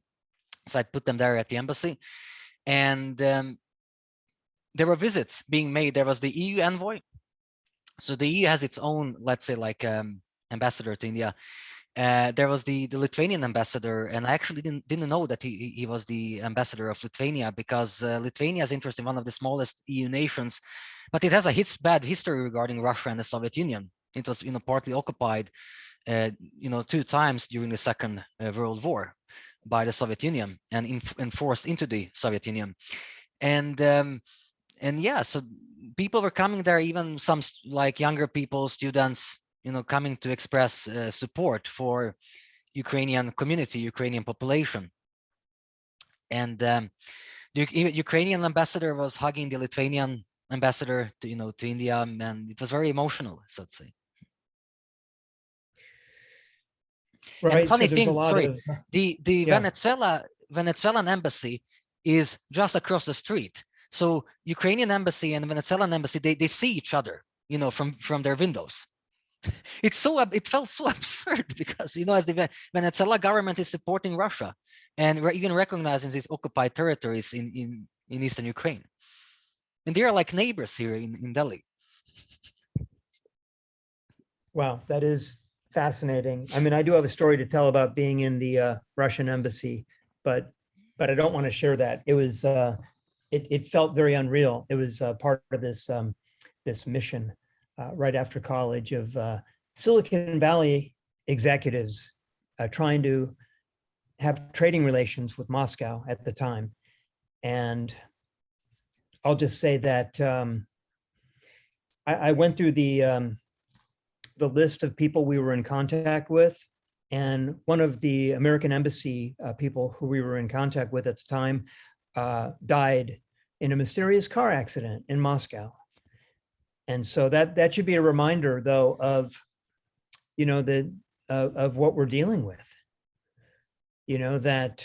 I put them there at the embassy. And there were visits being made. There was the EU envoy. So the EU has its own, let's say, like ambassador to India. There was the Lithuanian ambassador, and I actually didn't know that he was the ambassador of Lithuania, because Lithuania is interested in one of the smallest EU nations, but it has a bad history regarding Russia and the Soviet Union. It was partly occupied 2 times during the Second World War by the Soviet Union and enforced into the Soviet Union. And yeah, so people were coming there, even some like younger people, students, coming to express support for Ukrainian community, Ukrainian population. And the Ukrainian ambassador was hugging the Lithuanian ambassador to India, and it was very emotional, so to say. Right. And funny thing, the Venezuelan embassy is just across the street. So Ukrainian embassy and Venezuelan embassy, they see each other, from their windows. It felt so absurd because, as the Venezuela government is supporting Russia and even recognizing these occupied territories in eastern Ukraine. And they are like neighbors here in Delhi. Wow, that is fascinating. I mean, I do have a story to tell about being in the Russian embassy, but I don't want to share that. It was, it felt very unreal. It was part of this mission right after college of Silicon Valley executives trying to have trading relations with Moscow at the time. And I'll just say that I went through the list of people we were in contact with, and one of the American embassy people who we were in contact with at the time died in a mysterious car accident in Moscow. And so that should be a reminder, though, of of what we're dealing with. That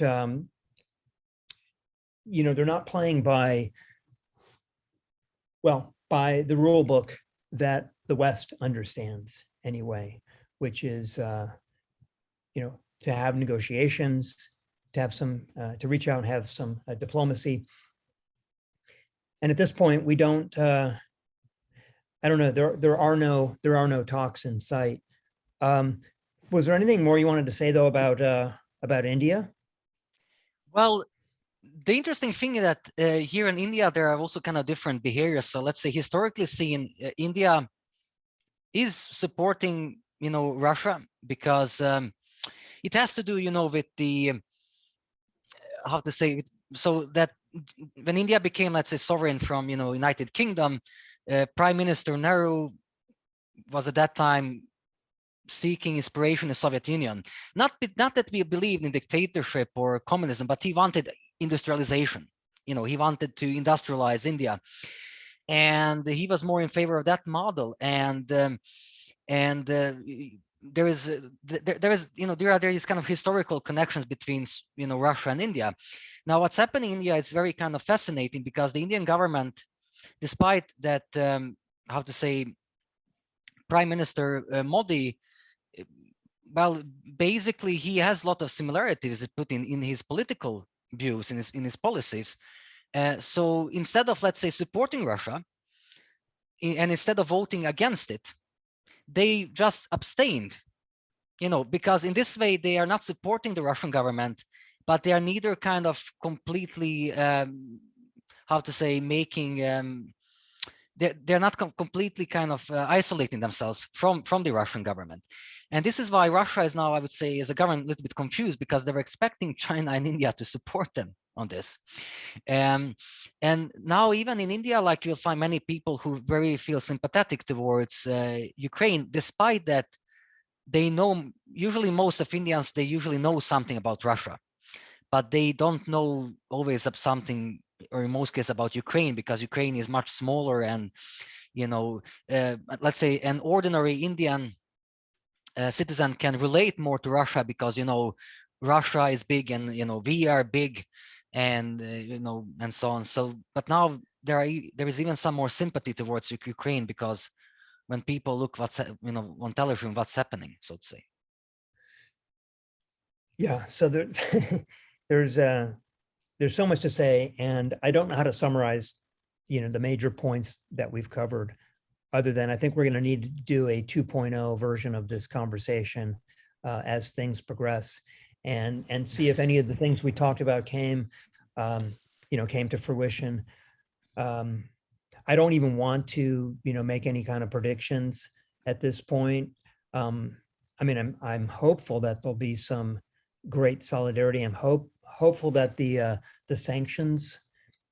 they're not playing by the rule book that the West understands anyway, which is to have negotiations, to have some to reach out and have some diplomacy. And at this point, we don't. I don't know. There are no talks in sight. Was there anything more you wanted to say though about India? Well, the interesting thing is that here in India, there are also kind of different behaviors. So let's say historically seen, India is supporting, Russia because it has to do, with the, how to say it, so that when India became, let's say, sovereign from, United Kingdom, Prime Minister Nehru was at that time seeking inspiration in the Soviet Union. Not that we believed in dictatorship or communism, but he wanted industrialization. He wanted to industrialize India, and he was more in favor of that model. And there is there are these kind of historical connections between Russia and India. Now, what's happening in India is very kind of fascinating, because the Indian government, despite that, how to say, Prime Minister Modi, well, basically he has a lot of similarities with Putin in his political views, in his policies. So instead of, let's say, supporting Russia, and instead of voting against it, they just abstained, because in this way they are not supporting the Russian government, but they are neither kind of completely, how to say, making, they're not completely kind of isolating themselves from the Russian government. And this is why Russia is now, I would say, as a government, a little bit confused, because they were expecting China and India to support them on this. And now even in India, like, you'll find many people who very feel sympathetic towards Ukraine, despite that they know, usually most of Indians, they usually know something about Russia, but they don't know always of something, or in most cases about Ukraine, because Ukraine is much smaller. And, let's say an ordinary Indian citizen can relate more to Russia, because, Russia is big, and, we are big, and, and so on. So, but now there is even some more sympathy towards Ukraine, because when people look on television, what's happening, so to say. Yeah, so there's so much to say, and I don't know how to summarize, the major points that we've covered, other than I think we're going to need to do a 2.0 version of this conversation as things progress, and see if any of the things we talked about came to fruition. I don't even want to, make any kind of predictions at this point. I mean, I'm hopeful that there'll be some great solidarity. I'm hopeful that the sanctions,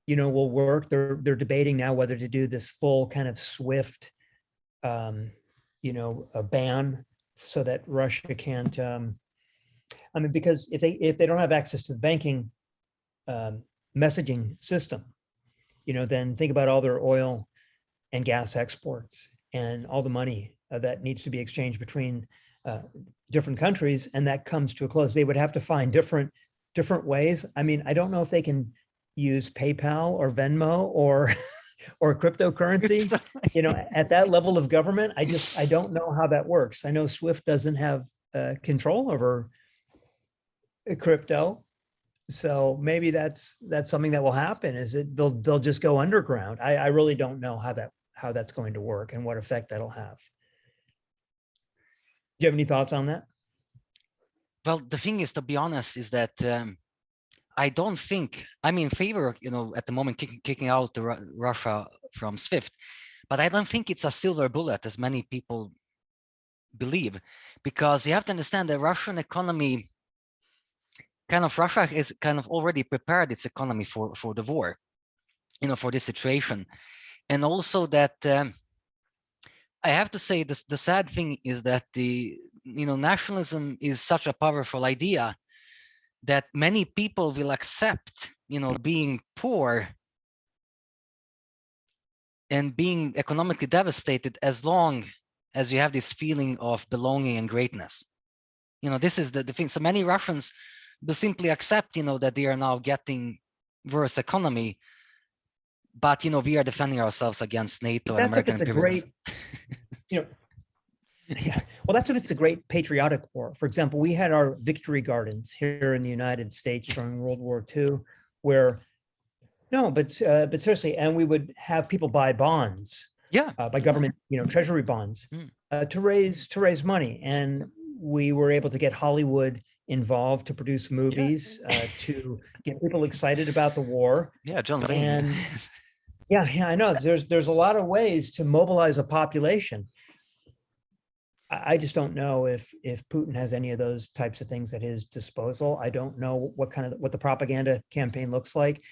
will work. They're debating now whether to do this full kind of swift, a ban, so that Russia can't. I mean, because if they don't have access to the banking messaging system, then think about all their oil and gas exports and all the money that needs to be exchanged between different countries, and that comes to a close. They would have to find different ways. I mean, I don't know if they can use PayPal or Venmo or cryptocurrency, at that level of government. I don't know how that works. I know SWIFT doesn't have control over crypto. So maybe that's something that will happen, is they'll just go underground. I really don't know how that's going to work and what effect that'll have. Do you have any thoughts on that? Well, the thing is, to be honest, is that I don't think I'm in favor, at the moment, kicking out Russia from SWIFT, but I don't think it's a silver bullet, as many people believe, because you have to understand the Russian economy, Russia is kind of already prepared its economy for the war, for this situation. And also that I have to say, the sad thing is that the nationalism is such a powerful idea that many people will accept, being poor and being economically devastated, as long as you have this feeling of belonging and greatness. This is the thing. So many Russians will simply accept, that they are now getting worse economy, but we are defending ourselves against NATO and American imperialism. Yeah, well, that's if it's a great patriotic war. For example, we had our victory gardens here in the United States during World War II, where but seriously, and we would have people buy bonds, by government, treasury bonds, to raise money. And we were able to get Hollywood involved to produce movies, to get people excited about the war. Yeah, John Wayne. And yeah, I know there's a lot of ways to mobilize a population. I just don't know if Putin has any of those types of things at his disposal. I don't know what the propaganda campaign looks like.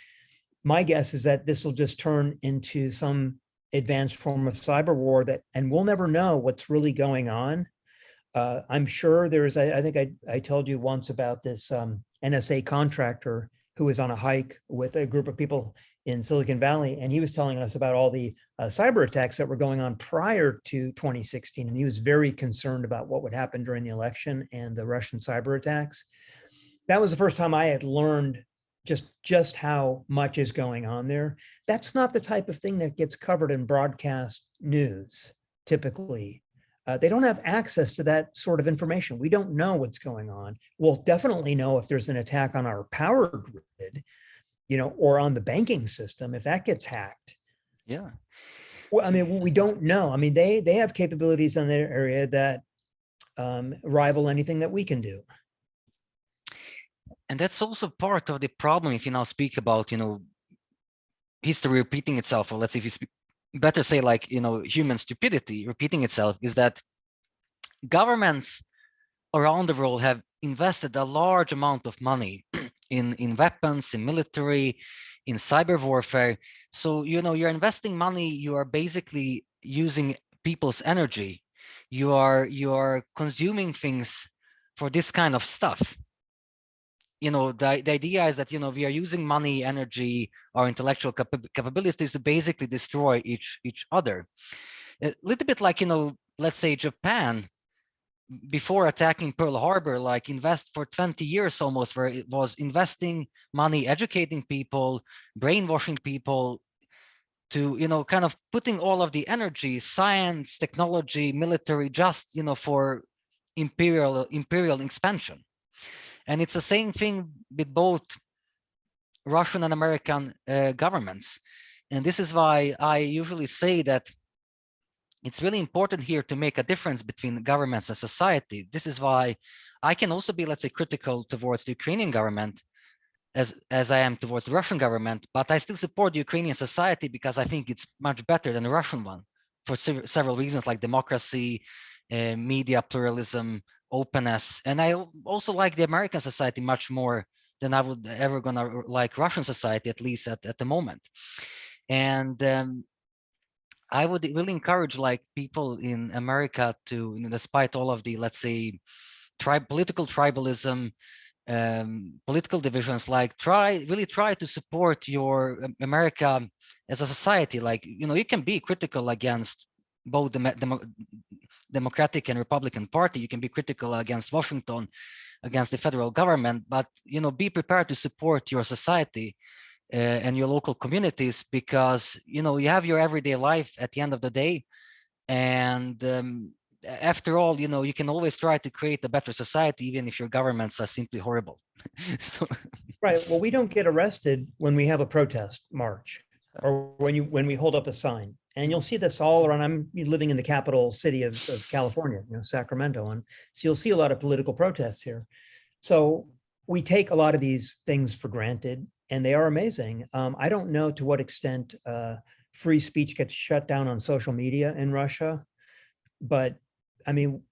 My guess is that this will just turn into some advanced form of cyber war and we'll never know what's really going on. I'm sure there's, I think I told you once about this NSA contractor who was on a hike with a group of people in Silicon Valley, and he was telling us about all the cyber attacks that were going on prior to 2016, and he was very concerned about what would happen during the election and the Russian cyber attacks. That was the first time I had learned just how much is going on there. That's not the type of thing that gets covered in broadcast news, typically. They don't have access to that sort of information. We don't know what's going on. We'll definitely know if there's an attack on our power grid, or on the banking system, if that gets hacked. Yeah. Well, I mean, we don't know. I mean, they have capabilities in their area that rival anything that we can do. And that's also part of the problem if you now speak about, history repeating itself, or let's say if you speak, better say like, human stupidity repeating itself, is that governments around the world have invested a large amount of money in weapons, in military, in cyber warfare. So, you're investing money, you are basically using people's energy. You are consuming things for this kind of stuff. The idea is that, we are using money, energy, our intellectual capabilities to basically destroy each other. A little bit like, let's say Japan, before attacking Pearl Harbor, like invest for 20 years almost, where it was investing money, educating people, brainwashing people to, kind of putting all of the energy, science, technology, military, just, for imperial expansion. And it's the same thing with both Russian and American governments. And this is why I usually say that it's really important here to make a difference between governments and society. This is why I can also be, let's say, critical towards the Ukrainian government as I am towards the Russian government, but I still support the Ukrainian society because I think it's much better than the Russian one for several reasons, like democracy, media pluralism, openness. And I also like the American society much more than I would ever gonna like Russian society, at least at the moment. And I would really encourage like people in America to, despite all of the, let's say, political tribalism, political divisions, like really try to support your America as a society. Like, you can be critical against both the Democratic and Republican Party. You can be critical against Washington, against the federal government, but, be prepared to support your society and your local communities, because you have your everyday life at the end of the day, and after all, you can always try to create a better society even if your governments are simply horrible. So right, well, we don't get arrested when we have a protest march or when we hold up a sign, and you'll see this all around. I'm living in the capital city of California, Sacramento, and so you'll see a lot of political protests here. So we take a lot of these things for granted, and they are amazing. I don't know to what extent free speech gets shut down on social media in Russia, but I mean,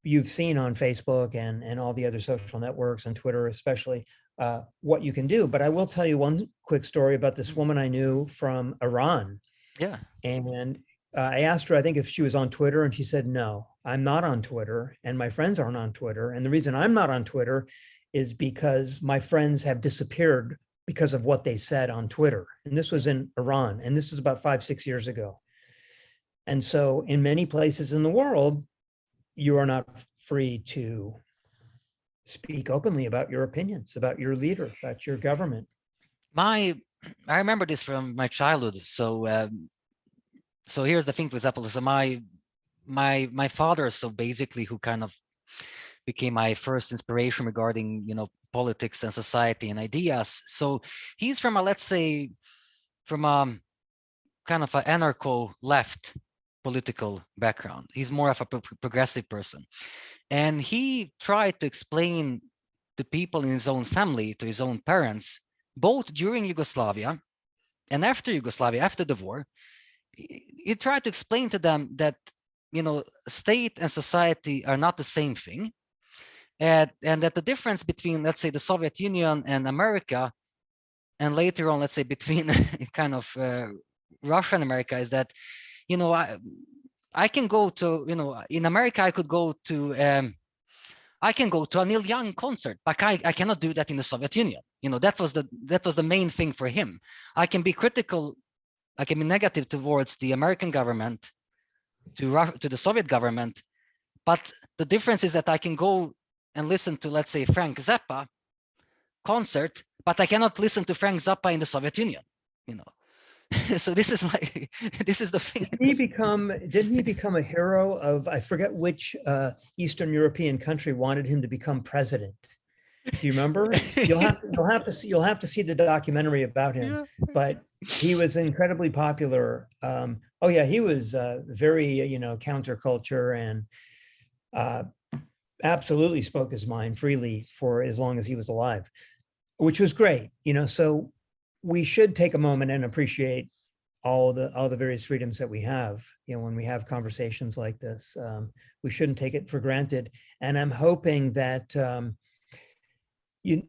you've seen on Facebook and all the other social networks and Twitter especially what you can do. But I will tell you one quick story about this woman I knew from Iran. yeah. And I asked her, I think, if she was on Twitter, and she said, no, I'm not on Twitter, and my friends aren't on Twitter. And the reason I'm not on Twitter is because my friends have disappeared because of what they said on Twitter. And this was in Iran, and this was about 5-6 years ago. And so in many places in the world, you are not free to speak openly about your opinions, about your leader, about your government. I remember this from my childhood. So so here's the thing, for example, so my father, so basically, who kind of became my first inspiration regarding, politics and society and ideas. So he's from a, let's say, from a kind of an anarcho left political background. He's more of a progressive person. And he tried to explain to people in his own family, to his own parents, both during Yugoslavia and after Yugoslavia, after the war, he tried to explain to them that, state and society are not the same thing. And that the difference between, let's say, the Soviet Union and America, and later on, let's say, between kind of Russia and America, is that, I can go to, in America, I could go to, I can go to a Neil Young concert, but I cannot do that in the Soviet Union. That was the main thing for him. I can be critical, I can be negative towards the American government, to the Soviet government, but the difference is that I can go and listen to, let's say, Frank Zappa concert, but I cannot listen to Frank Zappa in the Soviet Union. So this is the thing. Didn't he become a hero of, I forget which Eastern European country wanted him to become president? Do you remember? You'll have to see the documentary about him. Yeah. But he was incredibly popular. Oh yeah, he was very counterculture, and absolutely spoke his mind freely for as long as he was alive, which was great. So we should take a moment and appreciate all the various freedoms that we have. When we have conversations like this, we shouldn't take it for granted. And I'm hoping that the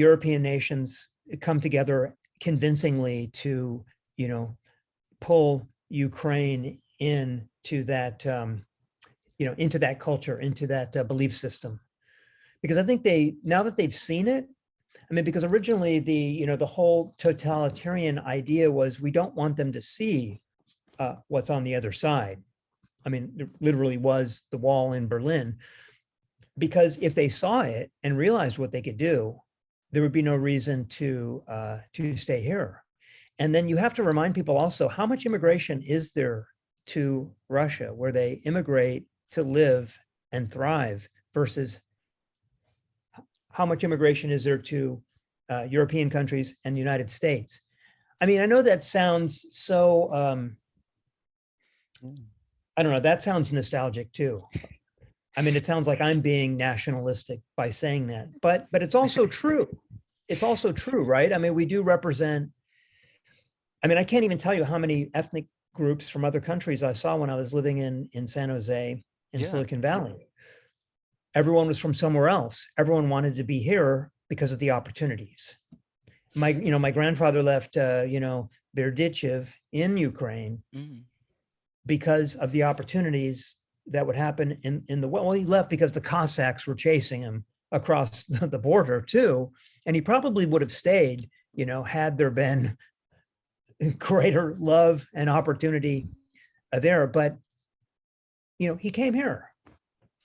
European nations come together convincingly to pull Ukraine into that into that culture, into that belief system, because I think now that they've seen it. I mean, because originally the whole totalitarian idea was we don't want them to see what's on the other side. I mean, there literally was the wall in Berlin, because if they saw it and realized what they could do, there would be no reason to stay here. And then you have to remind people also, how much immigration is there to Russia, where they immigrate to live and thrive, versus how much immigration is there to European countries and the United States? I mean, I know that sounds so, I don't know, that sounds nostalgic too. I mean, it sounds like I'm being nationalistic by saying that, but it's also true. It's also true, right? I mean, we do represent, I mean, I can't even tell you how many ethnic groups from other countries I saw when I was living in San Jose, in Silicon Valley. Everyone was from somewhere else. Everyone wanted to be here because of the opportunities. My grandfather left, Berdichev in Ukraine because of the opportunities that would happen in the, well, he left because the Cossacks were chasing him across the border too. And he probably would have stayed, had there been greater love and opportunity there. But, he came here.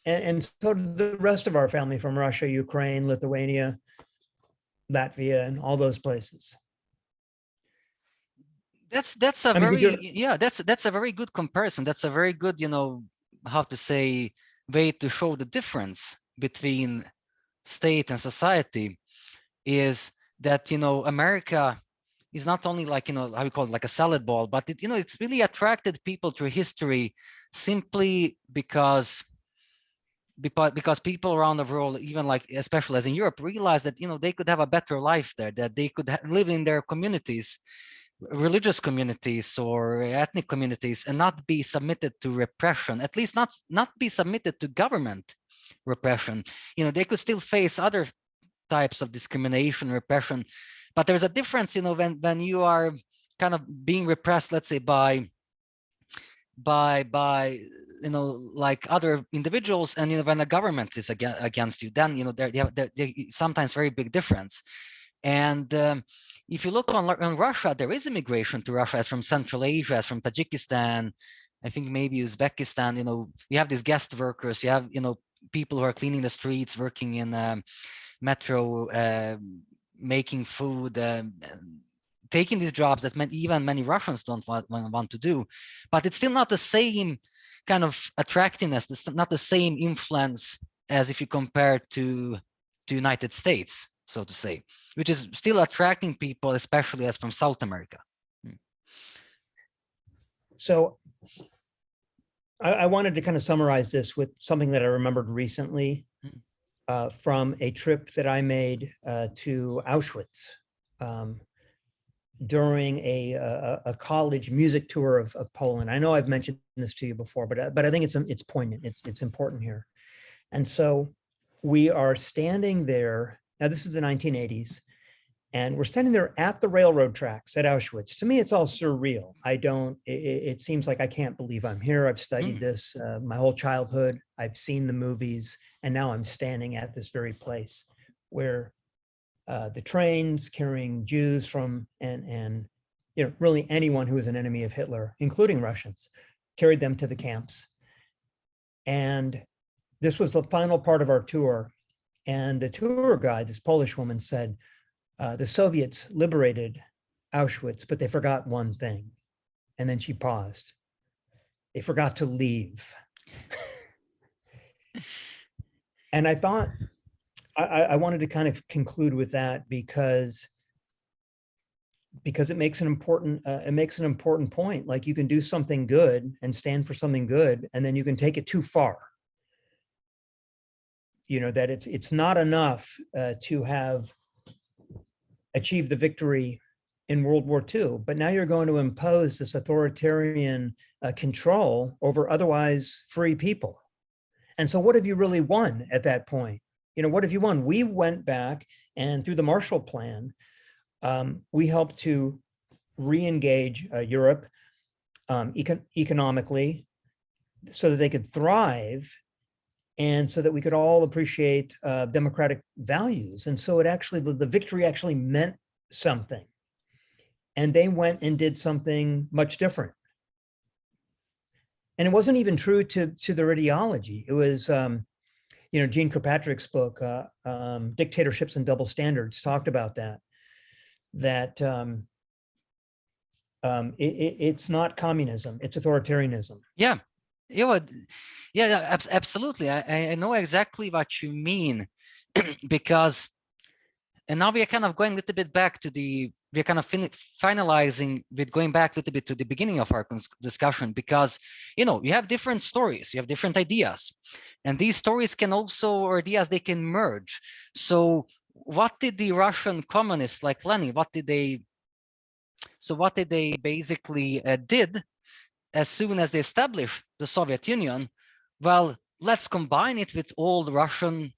And so did the rest of our family from Russia, Ukraine, Lithuania, Latvia, and all those places. That's a very good comparison. That's a very good, how to say, way to show the difference between state and society, is that, America is not only like, how we call it, like a salad ball, but it, it's really attracted people through history simply because people around the world, even like, especially as in Europe, realized that, they could have a better life there, that they could live in their communities, religious communities or ethnic communities, and not be submitted to repression, at least not be submitted to government repression. They could still face other types of discrimination, repression, but there's a difference, when you are kind of being repressed, let's say by like other individuals, and when the government is against you, then there sometimes very big difference. And if you look on Russia, there is immigration to Russia, as from Central Asia, as from Tajikistan, I think maybe Uzbekistan. You have these guest workers, you have people who are cleaning the streets, working in metro, making food, taking these jobs that even many Russians don't want to do. But it's still not the same kind of attractiveness, it's not the same influence as if you compare to United States, so to say, which is still attracting people, especially as from South America. So I wanted to kind of summarize this with something that I remembered recently from a trip that I made to Auschwitz during a college music tour of Poland. I know I've mentioned this to you before, but I think it's poignant. It's important here. And so we are standing there. Now this is the 1980s. And we're standing there at the railroad tracks at Auschwitz. To me, it's all surreal. It seems like I can't believe I'm here. I've studied this my whole childhood. I've seen the movies, and now I'm standing at this very place where the trains carrying Jews from, and really anyone who was an enemy of Hitler, including Russians, carried them to the camps. And this was the final part of our tour. And the tour guide, this Polish woman, said, the Soviets liberated Auschwitz, but they forgot one thing. And then she paused. They forgot to leave. And I thought I wanted to kind of conclude with that because it makes an important point. Like, you can do something good and stand for something good, and then you can take it too far. That it's not enough to have achieved the victory in World War II, but now you're going to impose this authoritarian control over otherwise free people. And so what have you really won at that point? What have you won? We went back, and through the Marshall Plan, we helped to re-engage Europe economically so that they could thrive, and so that we could all appreciate democratic values. And so the victory actually meant something. And they went and did something much different. And it wasn't even true to their ideology. It was, Gene Kirkpatrick's book, Dictatorships and Double Standards, talked about that it's not communism, it's authoritarianism. Yeah. Absolutely. I know exactly what you mean, because, and now we are kind of going a little bit back to we're kind of finalizing with going back a little bit to the beginning of our discussion, because, you have different stories, you have different ideas, and these stories can also, or ideas, they can merge. So what did the Russian communists like Lenin, what did they basically did as soon as they established the Soviet Union? Well, let's combine it with old Russian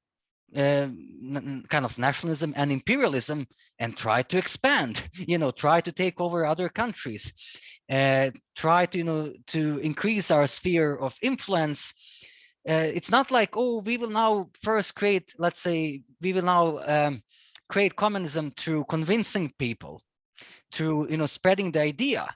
kind of nationalism and imperialism and try to expand, try to take over other countries, try to, to increase our sphere of influence. It's not like, oh, we will now first create, let's say, we will now create communism through convincing people, through, spreading the idea.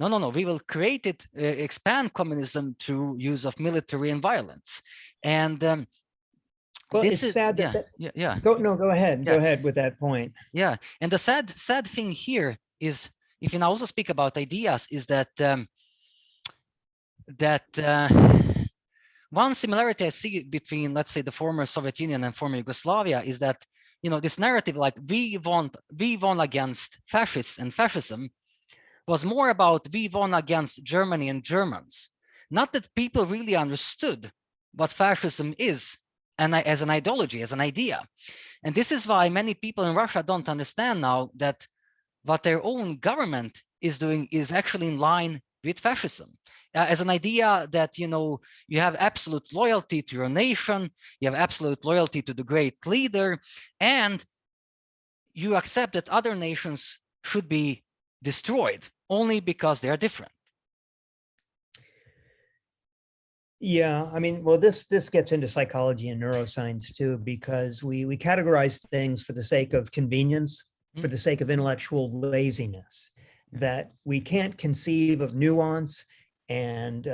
No. We will create it, expand communism through use of military and violence. And well, it's sad that. Yeah. Go ahead. Yeah. Go ahead with that point. Yeah, and the sad thing here is, if you now also speak about ideas, is that one similarity I see between, let's say, the former Soviet Union and former Yugoslavia is that, this narrative, like we won against fascists and fascism, was more about we won against Germany and Germans. Not that people really understood what fascism is, and as an ideology, as an idea. And this is why many people in Russia don't understand now that what their own government is doing is actually in line with fascism. As an idea that, you have absolute loyalty to your nation, you have absolute loyalty to the great leader, and you accept that other nations should be destroyed only because they are different. Yeah, I mean, well, this gets into psychology and neuroscience too, because we categorize things for the sake of convenience, for the sake of intellectual laziness, that we can't conceive of nuance and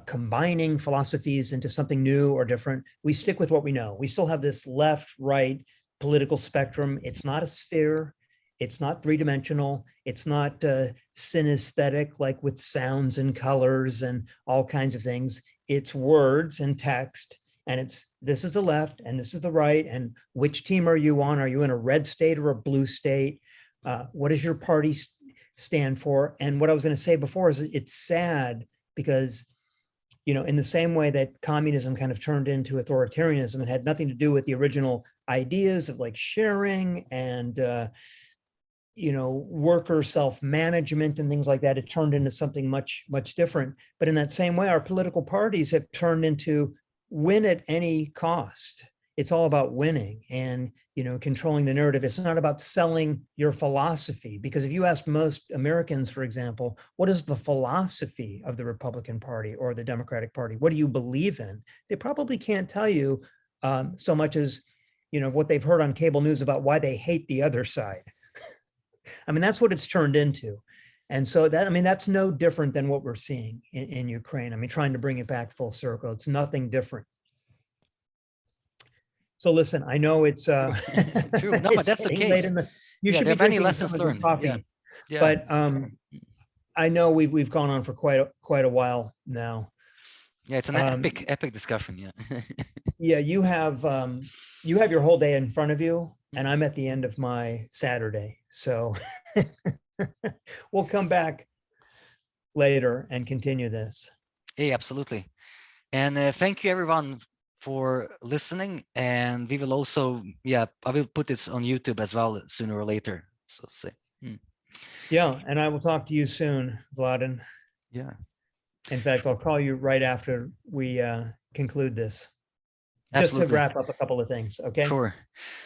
combining philosophies into something new or different. We stick with what we know. We still have this left-right political spectrum. It's not a sphere. It's not three-dimensional. It's not synesthetic, like with sounds and colors and all kinds of things. It's words and text, and it's this is the left and this is the right, and which team are you on? Are you in a red state or a blue state? What does your party stand for? And what I was going to say before is it's sad because in the same way that communism kind of turned into authoritarianism, it had nothing to do with the original ideas of like sharing and, worker self-management and things like that. It turned into something much, much different. But in that same way, our political parties have turned into win at any cost. It's all about winning and, controlling the narrative. It's not about selling your philosophy, because if you ask most Americans, for example, what is the philosophy of the Republican Party or the Democratic Party? What do you believe in? They probably can't tell you so much as, what they've heard on cable news about why they hate the other side. I mean, that's what it's turned into. And so that's no different than what we're seeing in Ukraine. I mean, trying to bring it back full circle. It's nothing different. So listen, I know it's true. No, but that's the case. You should there be are many drinking lessons some of your learned. coffee. Yeah. But I know we've gone on for quite a while now. Yeah, it's an epic discussion. Yeah. Yeah, you have your whole day in front of you, and I'm at the end of my Saturday. So we'll come back later and continue this. Yeah, absolutely. And thank you everyone for listening. And we will also, I will put this on YouTube as well sooner or later. So say. Yeah, and I will talk to you soon, Vladan. Yeah. In fact, I'll call you right after we conclude this. Absolutely. Just to wrap up a couple of things, okay? Sure.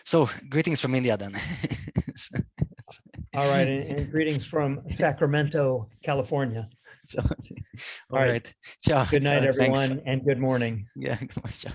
So greetings from India then. All right, and greetings from Sacramento, California. So, all right. Ciao. Good night, everyone, Thanks. and good morning. Yeah, good morning. Ciao.